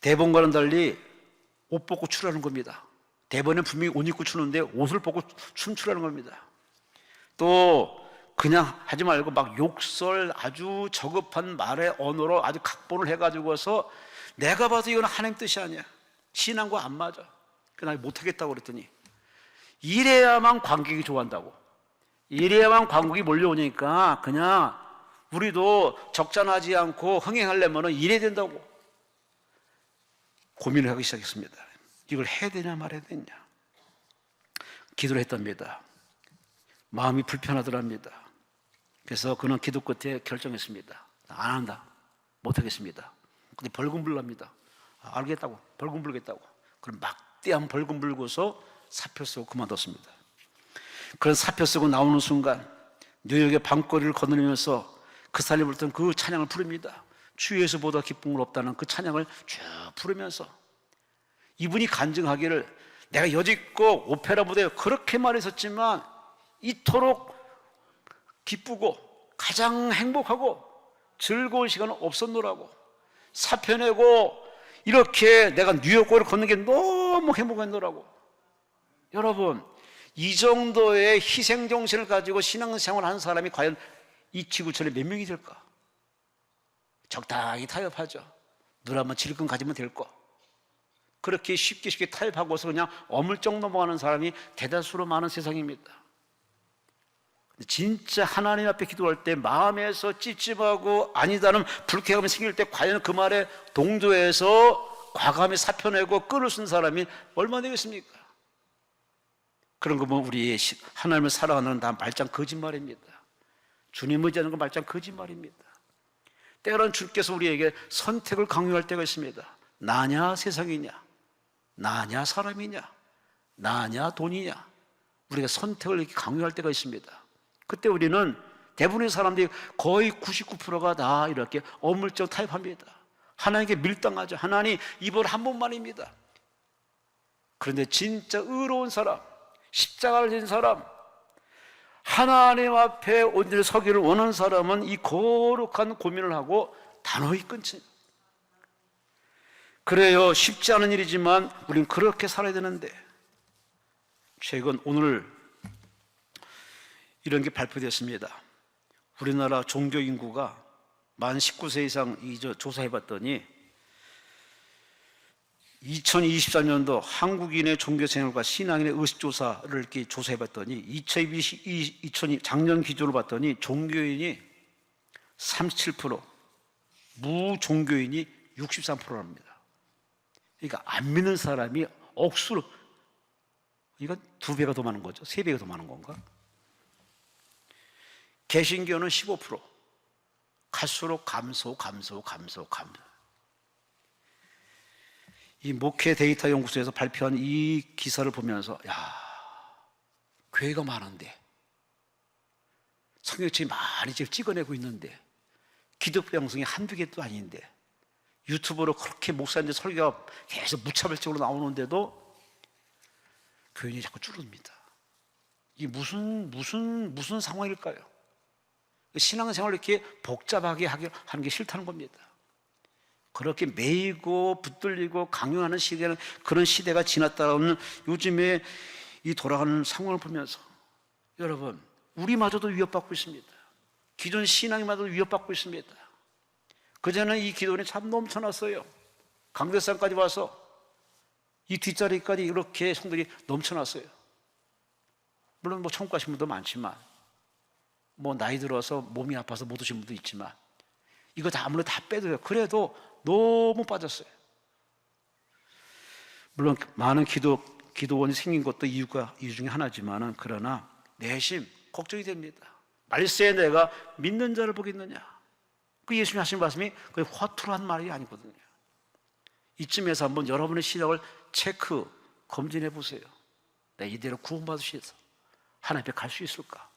대본과는 달리 옷 벗고 추라는 겁니다. 대본에 분명히 옷 입고 추는데 옷을 벗고 춤추라는 겁니다. 또 그냥 하지 말고 막 욕설, 아주 저급한 말의 언어로 아주 각본을 해가지고서 내가 봐도 이건 하나님 뜻이 아니야. 신앙과 안 맞아. 그래서 나 못하겠다고 그랬더니 이래야만 관객이 좋아한다고. 이래야만 관객이 몰려오니까 그냥 우리도 적잖하지 않고 흥행하려면 이래야 된다고 고민을 하기 시작했습니다. 이걸 해야 되냐 말아야 되냐. 기도를 했답니다. 마음이 불편하더랍니다. 그래서 그는 기도 끝에 결정했습니다. 안 한다. 못하겠습니다. 근데 벌금 불랍니다. 알겠다고. 벌금 불겠다고. 그럼 막대한 벌금 불고서 사표 쓰고 그만뒀습니다. 그런 사표 쓰고 나오는 순간 뉴욕의 밤거리를 거느리면서 그 사람이 부르던 그 찬양을 부릅니다. 주 예수보다 기쁜 건 없다는 그 찬양을 쭉 부르면서 이분이 간증하기를 내가 여지껏 오페라 무대에 그렇게 말했었지만 이토록 기쁘고 가장 행복하고 즐거운 시간은 없었노라고. 사표 내고 이렇게 내가 뉴욕거리를 걷는 게 너무 행복했노라고. 여러분, 이 정도의 희생정신을 가지고 신앙생활을 하는 사람이 과연 이 지구촌에 몇 명이 될까? 적당히 타협하죠. 눈 한번 질끈 가지면 될 거. 그렇게 쉽게 타협하고서 그냥 어물쩍 넘어가는 사람이 대다수로 많은 세상입니다. 진짜 하나님 앞에 기도할 때 마음에서 찝찝하고 아니다는 불쾌감이 생길 때 과연 그 말에 동조해서 과감히 사표내고 끈을 쓴 사람이 얼마나 되겠습니까? 그런 거 보면 우리 하나님을 사랑하는 다 말짱 거짓말입니다. 주님 의지하는 건 말짱 거짓말입니다. 때로는 주께서 우리에게 선택을 강요할 때가 있습니다. 나냐 세상이냐, 나냐 사람이냐, 나냐 돈이냐, 우리가 선택을 이렇게 강요할 때가 있습니다. 그때 우리는 대부분의 사람들이 거의 99%가 다 이렇게 어물쩍 타협합니다. 하나님께 밀당하죠. 하나님 이번 한 번만입니다. 그런데 진짜 의로운 사람, 십자가를 진 사람, 하나님 앞에 온전히 서기를 원하는 사람은 이 거룩한 고민을 하고 단호히 끊지. 그래요, 쉽지 않은 일이지만 우린 그렇게 살아야 되는데, 최근 오늘 이런 게 발표됐습니다. 우리나라 종교 인구가 만 19세 이상 조사해봤더니 2023년도 한국인의 종교생활과 신앙인의 의식조사를 이렇게 조사해봤더니 작년 기준으로 봤더니 종교인이 37%, 무종교인이 63%랍니다. 그러니까 안 믿는 사람이 억수로, 이건 2배가 더 많은 거죠. 3배가 더 많은 건가? 개신교는 15%. 갈수록 감소. 이 목회 데이터 연구소에서 발표한 이 기사를 보면서 교회가 많은데 성경책이 많이 지금 찍어내고 있는데 기독교 방송이 한두 개도 아닌데 유튜브로 그렇게 목사님들 설교가 계속 무차별적으로 나오는데도 교인이 자꾸 줄어듭니다. 이게 무슨 상황일까요? 신앙생활을 이렇게 복잡하게 하는 게 싫다는 겁니다. 그렇게 매이고 붙들리고 강요하는 시대는, 그런 시대가 지났다는 요즘에 이 돌아가는 상황을 보면서 여러분, 우리마저도 위협받고 있습니다. 기존 신앙이마저도 위협받고 있습니다. 그전에는 이 기도원이 참 넘쳐났어요. 강대상까지 와서 이 뒷자리까지 이렇게 성들이 넘쳐났어요. 물론 뭐 천국 가신 분도 많지만, 뭐 나이 들어서 몸이 아파서 못 오신 분도 있지만, 이거 다 아무래도 다 빼도요. 그래도 너무 빠졌어요. 물론 많은 기도원이 생긴 것도 이유 중에 하나지만은, 그러나 내심 걱정이 됩니다. 말세에 내가 믿는 자를 보겠느냐. 그 예수님 하신 말씀이 거의 허투루한 말이 아니거든요. 이쯤에서 한번 여러분의 신앙을 체크, 검진해 보세요. 내가 이대로 구원받으셔서 하나님 앞에 갈 수 있을까?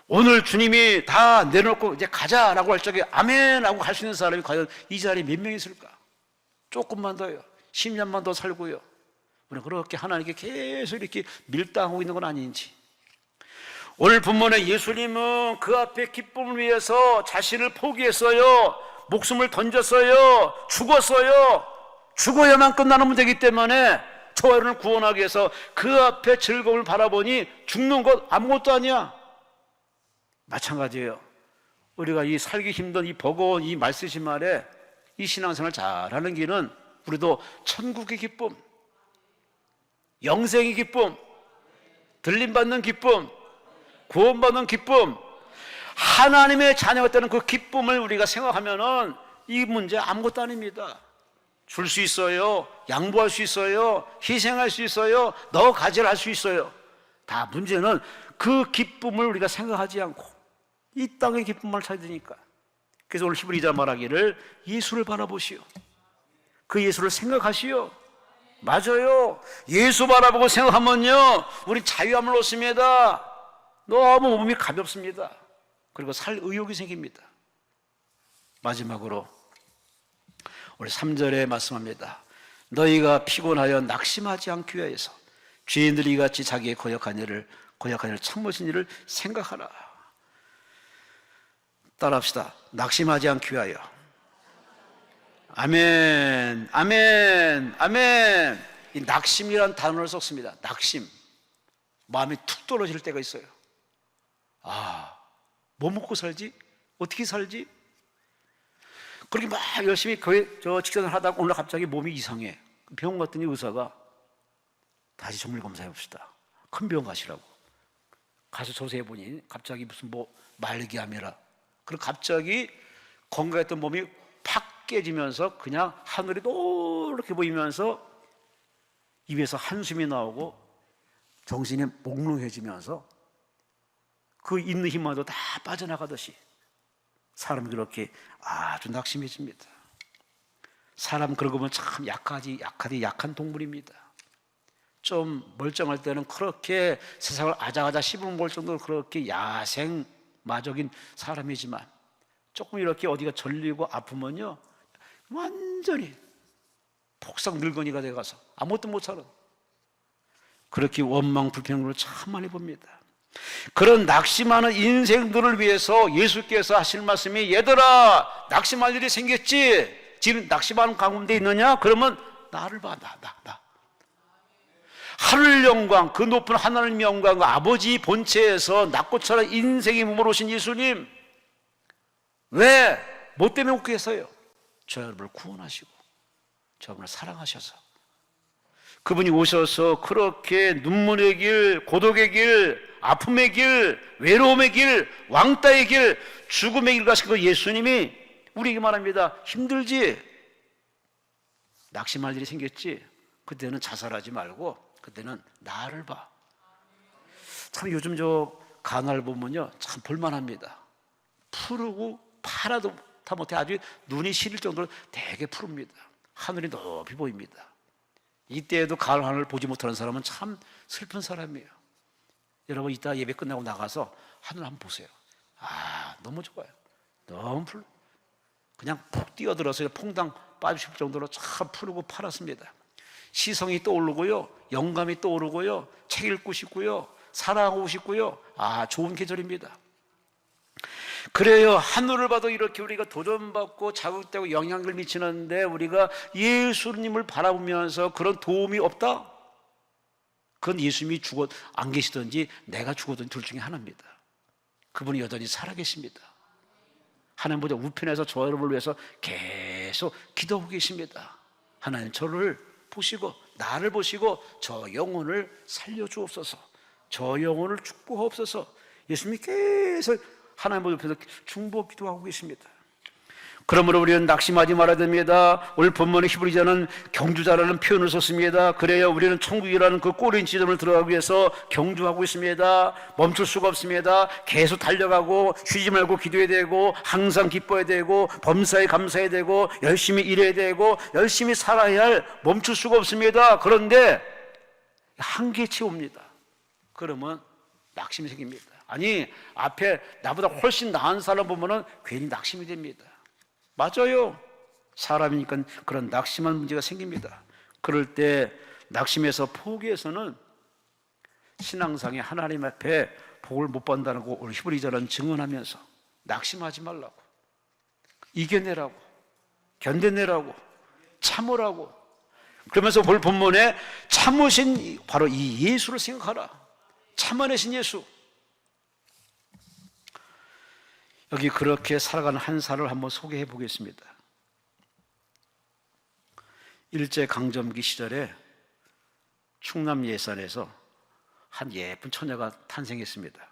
오늘 주님이 다 내려놓고 이제 가자라고 할 적에 아멘 하고 갈 수 있는 사람이 과연 이 자리에 몇 명 있을까? 조금만 더요. 10년만 더 살고요. 우리는 그렇게 하나님께 계속 이렇게 밀당하고 있는 건 아닌지. 오늘 본문에 예수님은 그 앞에 기쁨을 위해서 자신을 포기했어요. 목숨을 던졌어요. 죽었어요. 죽어야만 끝나는 문제이기 때문에 저와 여러분을 구원하기 위해서 그 앞에 즐거움을 바라보니 죽는 것 아무것도 아니야. 마찬가지예요. 우리가 이 살기 힘든 이 버거운 이 말쓰신 말에 이 신앙생활 잘하는 길은 우리도 천국의 기쁨, 영생의 기쁨, 들림받는 기쁨, 구원받는 기쁨, 하나님의 자녀가 되는 그 기쁨을 우리가 생각하면은 이 문제 아무것도 아닙니다. 줄 수 있어요. 양보할 수 있어요. 희생할 수 있어요. 너 가지라 할 수 있어요. 다 문제는 그 기쁨을 우리가 생각하지 않고 이 땅의 기쁨만 찾으니까. 그래서 오늘 히브리 2장 말하기를 예수를 바라보시오. 그 예수를 생각하시오. 맞아요. 예수 바라보고 생각하면요, 우리 자유함을 얻습니다. 너무 몸이 가볍습니다. 그리고 살 의욕이 생깁니다. 마지막으로 우리 3절에 말씀합니다. 너희가 피곤하여 낙심하지 않기 위하여서 죄인들이 이같이 자기의 거역한 일을 참으신 일을 생각하라. 따라합시다. 낙심하지 않기 위하여. 아멘, 아멘, 아멘. 이 낙심이란 단어를 썼습니다. 낙심. 마음이 툭 떨어질 때가 있어요. 뭐 먹고 살지? 어떻게 살지? 그렇게 막 열심히 직장을 하다가 오늘 갑자기 몸이 이상해. 병원 갔더니 의사가 다시 정밀 검사해 봅시다. 큰 병원 가시라고. 가서 조사해 보니 갑자기 무슨 말기암이라. 그리고 갑자기 건강했던 몸이 팍 깨지면서 그냥 하늘이 노랗게 보이면서 입에서 한숨이 나오고 정신이 몽롱해지면서 그 있는 힘마저 다 빠져나가듯이 사람이 그렇게 아주 낙심해집니다. 사람 그러고 보면 참 약한 동물입니다. 좀 멀쩡할 때는 그렇게 세상을 아작아작 씹어먹을 정도로 그렇게 야생마적인 사람이지만 조금 이렇게 어디가 절리고 아프면요 완전히 폭삭 늙은이가 돼가서 아무것도 못 살아. 그렇게 원망 불평을 참 많이 봅니다. 그런 낙심하는 인생들을 위해서 예수께서 하실 말씀이 얘들아 낙심할 일이 생겼지? 지금 낙심하는 가운데 있느냐? 그러면 나를 봐. 나 하늘 영광, 그 높은 하나님 영광, 그 아버지 본체에서 낙고처럼 인생의 몸으로 오신 예수님, 왜? 뭐 때문에 오게 했어요? 저 여러분을 구원하시고 저 여러분을 사랑하셔서 그분이 오셔서 그렇게 눈물의 길, 고독의 길, 아픔의 길, 외로움의 길, 왕따의 길, 죽음의 길 가신 그 예수님이 우리에게 말합니다. 힘들지? 낙심할 일이 생겼지? 그때는 자살하지 말고 그때는 나를 봐. 참 요즘 저 가나를 보면요 참 볼만합니다. 푸르고 파라도 다 못해 아주 눈이 시릴 정도로 되게 푸릅니다. 하늘이 높이 보입니다. 이때에도 가을 하늘을 보지 못하는 사람은 참 슬픈 사람이에요. 여러분 이따 예배 끝나고 나가서 하늘 한번 보세요. 너무 좋아요. 너무 그냥 푹 뛰어들어서 퐁당 빠지실 정도로 참 푸르고 파랗습니다. 시성이 떠오르고요, 영감이 떠오르고요, 책 읽고 싶고요, 사랑하고 싶고요. 좋은 계절입니다. 그래요. 하늘을 봐도 이렇게 우리가 도전받고 자극되고 영향을 미치는데 우리가 예수님을 바라보면서 그런 도움이 없다? 그건 예수님이 죽어 안 계시든지 내가 죽어든 둘 중에 하나입니다. 그분이 여전히 살아계십니다. 하나님보다 우편에서 저 여러분을 위해서 계속 기도하고 계십니다. 하나님 저를 보시고 나를 보시고 저 영혼을 살려주옵소서, 저 영혼을 축복하옵소서. 예수님이 계속 하나님 앞에서 중보 기도하고 계십니다. 그러므로 우리는 낙심하지 말아야 됩니다. 오늘 본문의 히브리서는 경주자라는 표현을 썼습니다. 그래야 우리는 천국이라는 그 꼬린 지점을 들어가기 위해서 경주하고 있습니다. 멈출 수가 없습니다. 계속 달려가고 쉬지 말고 기도해야 되고 항상 기뻐해야 되고 범사에 감사해야 되고 열심히 일해야 되고 열심히 살아야 할, 멈출 수가 없습니다. 그런데 한계치 옵니다. 그러면 낙심이 생깁니다. 아니, 앞에 나보다 훨씬 나은 사람 보면은 괜히 낙심이 됩니다. 맞아요. 사람이니까 그런 낙심한 문제가 생깁니다. 그럴 때 낙심해서 포기해서는 신앙상에 하나님 앞에 복을 못 받는다고 우리 히브리서는 증언하면서 낙심하지 말라고, 이겨내라고, 견뎌내라고, 참으라고. 그러면서 볼 본문에 참으신 바로 이 예수를 생각하라. 참아내신 예수. 여기 그렇게 살아가는 한 사람을 한번 소개해 보겠습니다. 일제강점기 시절에 충남 예산에서 한 예쁜 처녀가 탄생했습니다.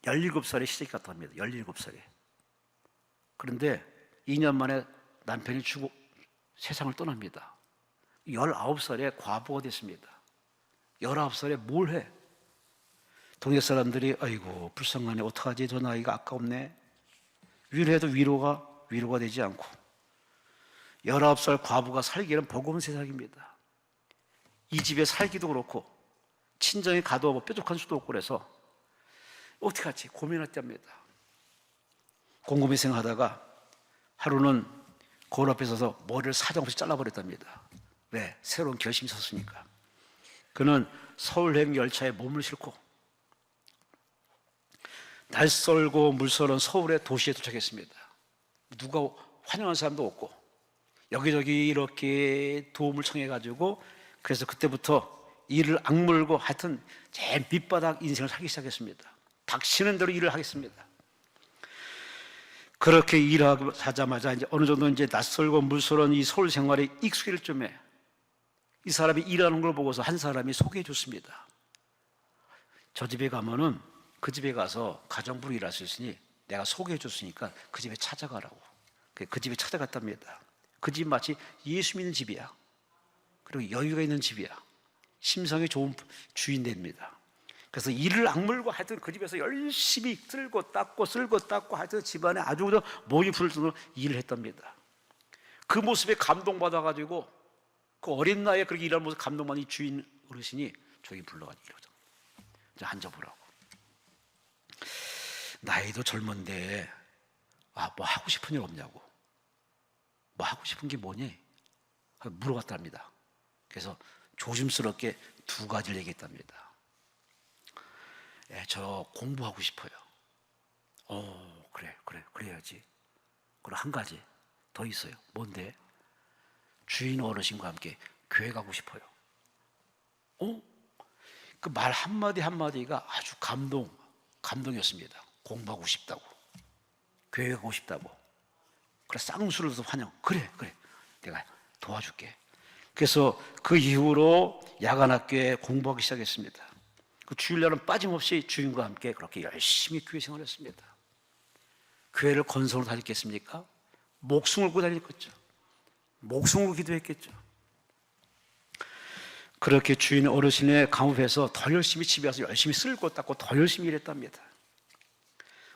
17살에 시집이 갔다 옵니다. 17살에. 그런데 2년 만에 남편이 죽고 세상을 떠납니다. 19살에 과부가 됐습니다. 19살에 뭘 해? 동네 사람들이 아이고 불쌍하네, 어떡하지, 저 나이가 아까웠네. 위로해도 위로가 되지 않고 19살 과부가 살기에는 버거운 세상입니다. 이 집에 살기도 그렇고 친정에 가도 뭐 뾰족한 수도 없고 그래서 어떡하지 고민했답니다. 곰곰이 생각하다가 하루는 거울 앞에 서서 머리를 사정없이 잘라버렸답니다. 왜? 새로운 결심이 섰으니까. 그는 서울행 열차에 몸을 싣고 날썰고 물썰은 서울의 도시에 도착했습니다. 누가 환영한 사람도 없고 여기저기 이렇게 도움을 청해가지고, 그래서 그때부터 일을 악물고 하여튼 제일 밑바닥 인생을 살기 시작했습니다. 닥치는 대로 일을 하겠습니다. 그렇게 일하자마자 이제 어느 정도 이제 낯설고 물설은 이 서울 생활에 익숙해질 쯤에 이 사람이 일하는 걸 보고서 한 사람이 소개해 줬습니다. 저 집에 가면은 그 집에 가서 가정부로 일할 수 있으니 내가 소개해 줬으니까 그 집에 찾아가라고. 그 집에 찾아갔답니다. 그 집 마치 예수 믿는 집이야. 그리고 여유가 있는 집이야. 심성이 좋은 주인 됩니다. 그래서 일을 악물고 하여튼 그 집에서 열심히 쓸고 닦고 하여튼 집안에 아주 그냥 목이 부를 정도로 일을 했답니다. 그 모습에 감동받아가지고 그 어린 나이에 그렇게 일하는 모습 감동받은 이 주인 어르신이 저기 불러가지고 이러죠. 이제 앉아보라고. 나이도 젊은데 뭐 하고 싶은 일 없냐고. 뭐 하고 싶은 게 뭐니? 물어봤답니다. 그래서 조심스럽게 두 가지를 얘기했답니다. 저 공부하고 싶어요. 그래야지. 그리고 한 가지 더 있어요. 뭔데? 주인 어르신과 함께 교회 가고 싶어요. 그 말 한마디 한마디가 아주 감동이었습니다. 공부하고 싶다고, 교회 가고 싶다고. 그래서 쌍수를 서 환영. 그래 내가 도와줄게. 그래서 그 이후로 야간학교에 공부하기 시작했습니다. 그 주일날은 빠짐없이 주인과 함께 그렇게 열심히 교회 생활했습니다. 교회를 건성으로 다녔겠습니까? 목숨을 걸고 다녔겠죠. 목숨을 걸고 기도했겠죠. 그렇게 주인 어르신의 감업해서 더 열심히 집에 와서 열심히 쓸고 닦고 더 열심히 일했답니다.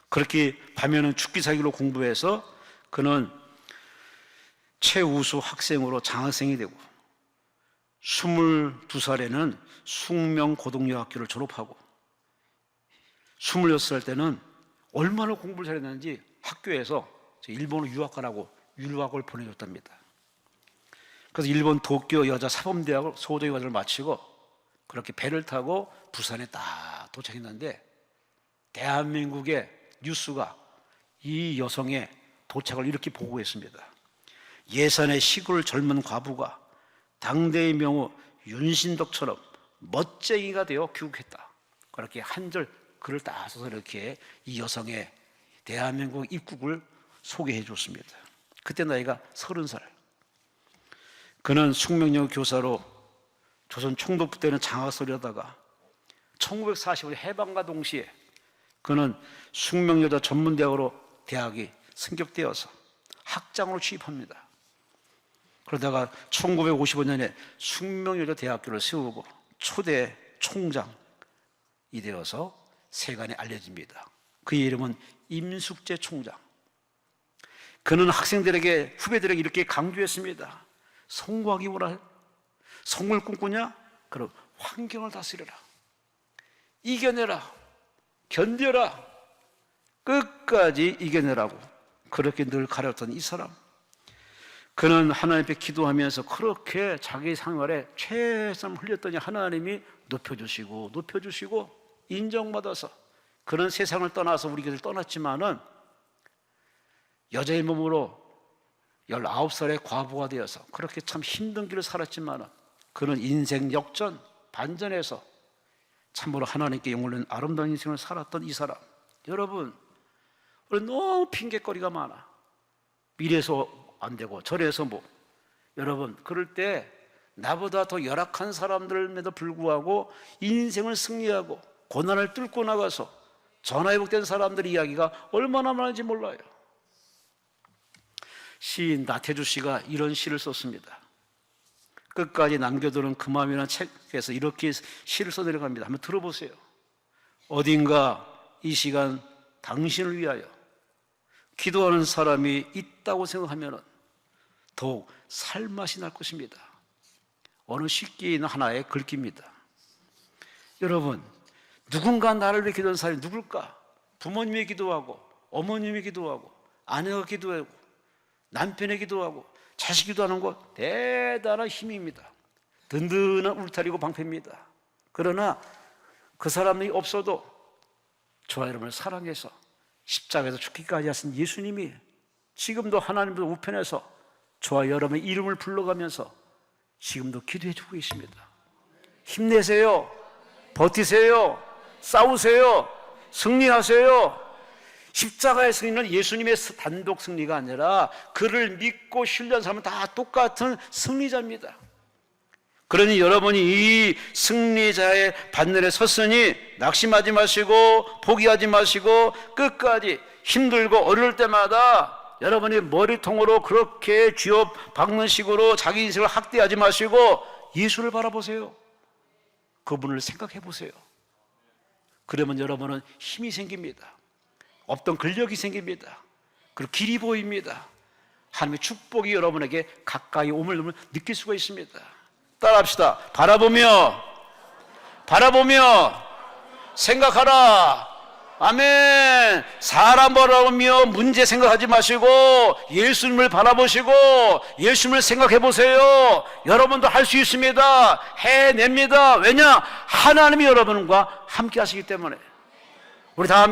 그렇게 밤에는 죽기살기로 공부해서 그는 최우수 학생으로 장학생이 되고 22살에는 숙명고등여학교를 졸업하고 26살 때는 얼마나 공부를 잘했는지 학교에서 일본으로 유학가라고 유학을 보내줬답니다. 그래서 일본 도쿄 여자 사범대학을 소도의 과정을 마치고 그렇게 배를 타고 부산에 딱 도착했는데 대한민국의 뉴스가 이 여성의 도착을 이렇게 보고했습니다. 예산의 시골 젊은 과부가 당대의 명우 윤신덕처럼 멋쟁이가 되어 귀국했다. 그렇게 한 절 글을 다 써서 이렇게 이 여성의 대한민국 입국을 소개해 줬습니다. 그때 나이가 30살. 그는 숙명여 교사로 조선 총독부 때는 장학설을 하다가 1945년 해방과 동시에 그는 숙명여자 전문대학으로 대학이 승격되어서 학장으로 취입합니다. 그러다가 1955년에 숙명여자대학교를 세우고 초대 총장이 되어서 세간에 알려집니다. 그의 이름은 임숙재 총장. 그는 학생들에게, 후배들에게 이렇게 강조했습니다. 성공하기 원해? 성공을 꿈꾸냐? 그럼 환경을 다스려라. 이겨내라. 견뎌라. 끝까지 이겨내라고 그렇게 늘 가르쳤던 이 사람. 그는 하나님 앞에 기도하면서 그렇게 자기 생활에 최선을 흘렸더니 하나님이 높여주시고 인정받아서 그는 세상을 떠나서 우리 교회를 떠났지만은 여자의 몸으로 19살의 과부가 되어서 그렇게 참 힘든 길을 살았지만은 그는 인생 역전, 반전해서 참으로 하나님께 영원한 아름다운 인생을 살았던 이 사람. 여러분, 우리 너무 핑계거리가 많아. 이래서 안 되고 저래서 뭐. 여러분, 그럴 때 나보다 더 열악한 사람들에도 불구하고 인생을 승리하고 고난을 뚫고 나가서 전화회복된 사람들의 이야기가 얼마나 많은지 몰라요. 시인 나태주 씨가 이런 시를 썼습니다. 끝까지 남겨두는 그 마음이라는 책에서 이렇게 시를 써내려갑니다. 한번 들어보세요. 어딘가 이 시간 당신을 위하여 기도하는 사람이 있다고 생각하면 더욱 살맛이 날 것입니다. 어느 식기에 있는 하나의 글귀입니다. 여러분, 누군가 나를 위해 기도하는 사람이 누굴까? 부모님이 기도하고, 어머님이 기도하고, 아내가 기도하고, 남편이 기도하고, 자식이 기도하는 것 대단한 힘입니다. 든든한 울타리고 방패입니다. 그러나 그 사람이 없어도 저와 여러분을 사랑해서 십자가에서 죽기까지 하신 예수님이 지금도 하나님도 우편에서 저와 여러분의 이름을 불러가면서 지금도 기도해 주고 계십니다. 힘내세요. 버티세요. 싸우세요. 승리하세요. 십자가의 승리는 예수님의 단독 승리가 아니라 그를 믿고 신뢰한 사람은 다 똑같은 승리자입니다. 그러니 여러분이 이 승리자의 반열에 섰으니 낙심하지 마시고 포기하지 마시고 끝까지 힘들고 어려울 때마다 여러분이 머리통으로 그렇게 쥐어 박는 식으로 자기 인생을 학대하지 마시고 예수를 바라보세요. 그분을 생각해 보세요. 그러면 여러분은 힘이 생깁니다. 없던 근력이 생깁니다. 그리고 길이 보입니다. 하나님의 축복이 여러분에게 가까이 오물 느낄 수가 있습니다. 따라합시다. 바라보며 생각하라. 아멘. 사람 바라보며 문제 생각하지 마시고 예수님을 바라보시고 예수님을 생각해 보세요. 여러분도 할 수 있습니다. 해냅니다. 왜냐? 하나님이 여러분과 함께 하시기 때문에. 우리 다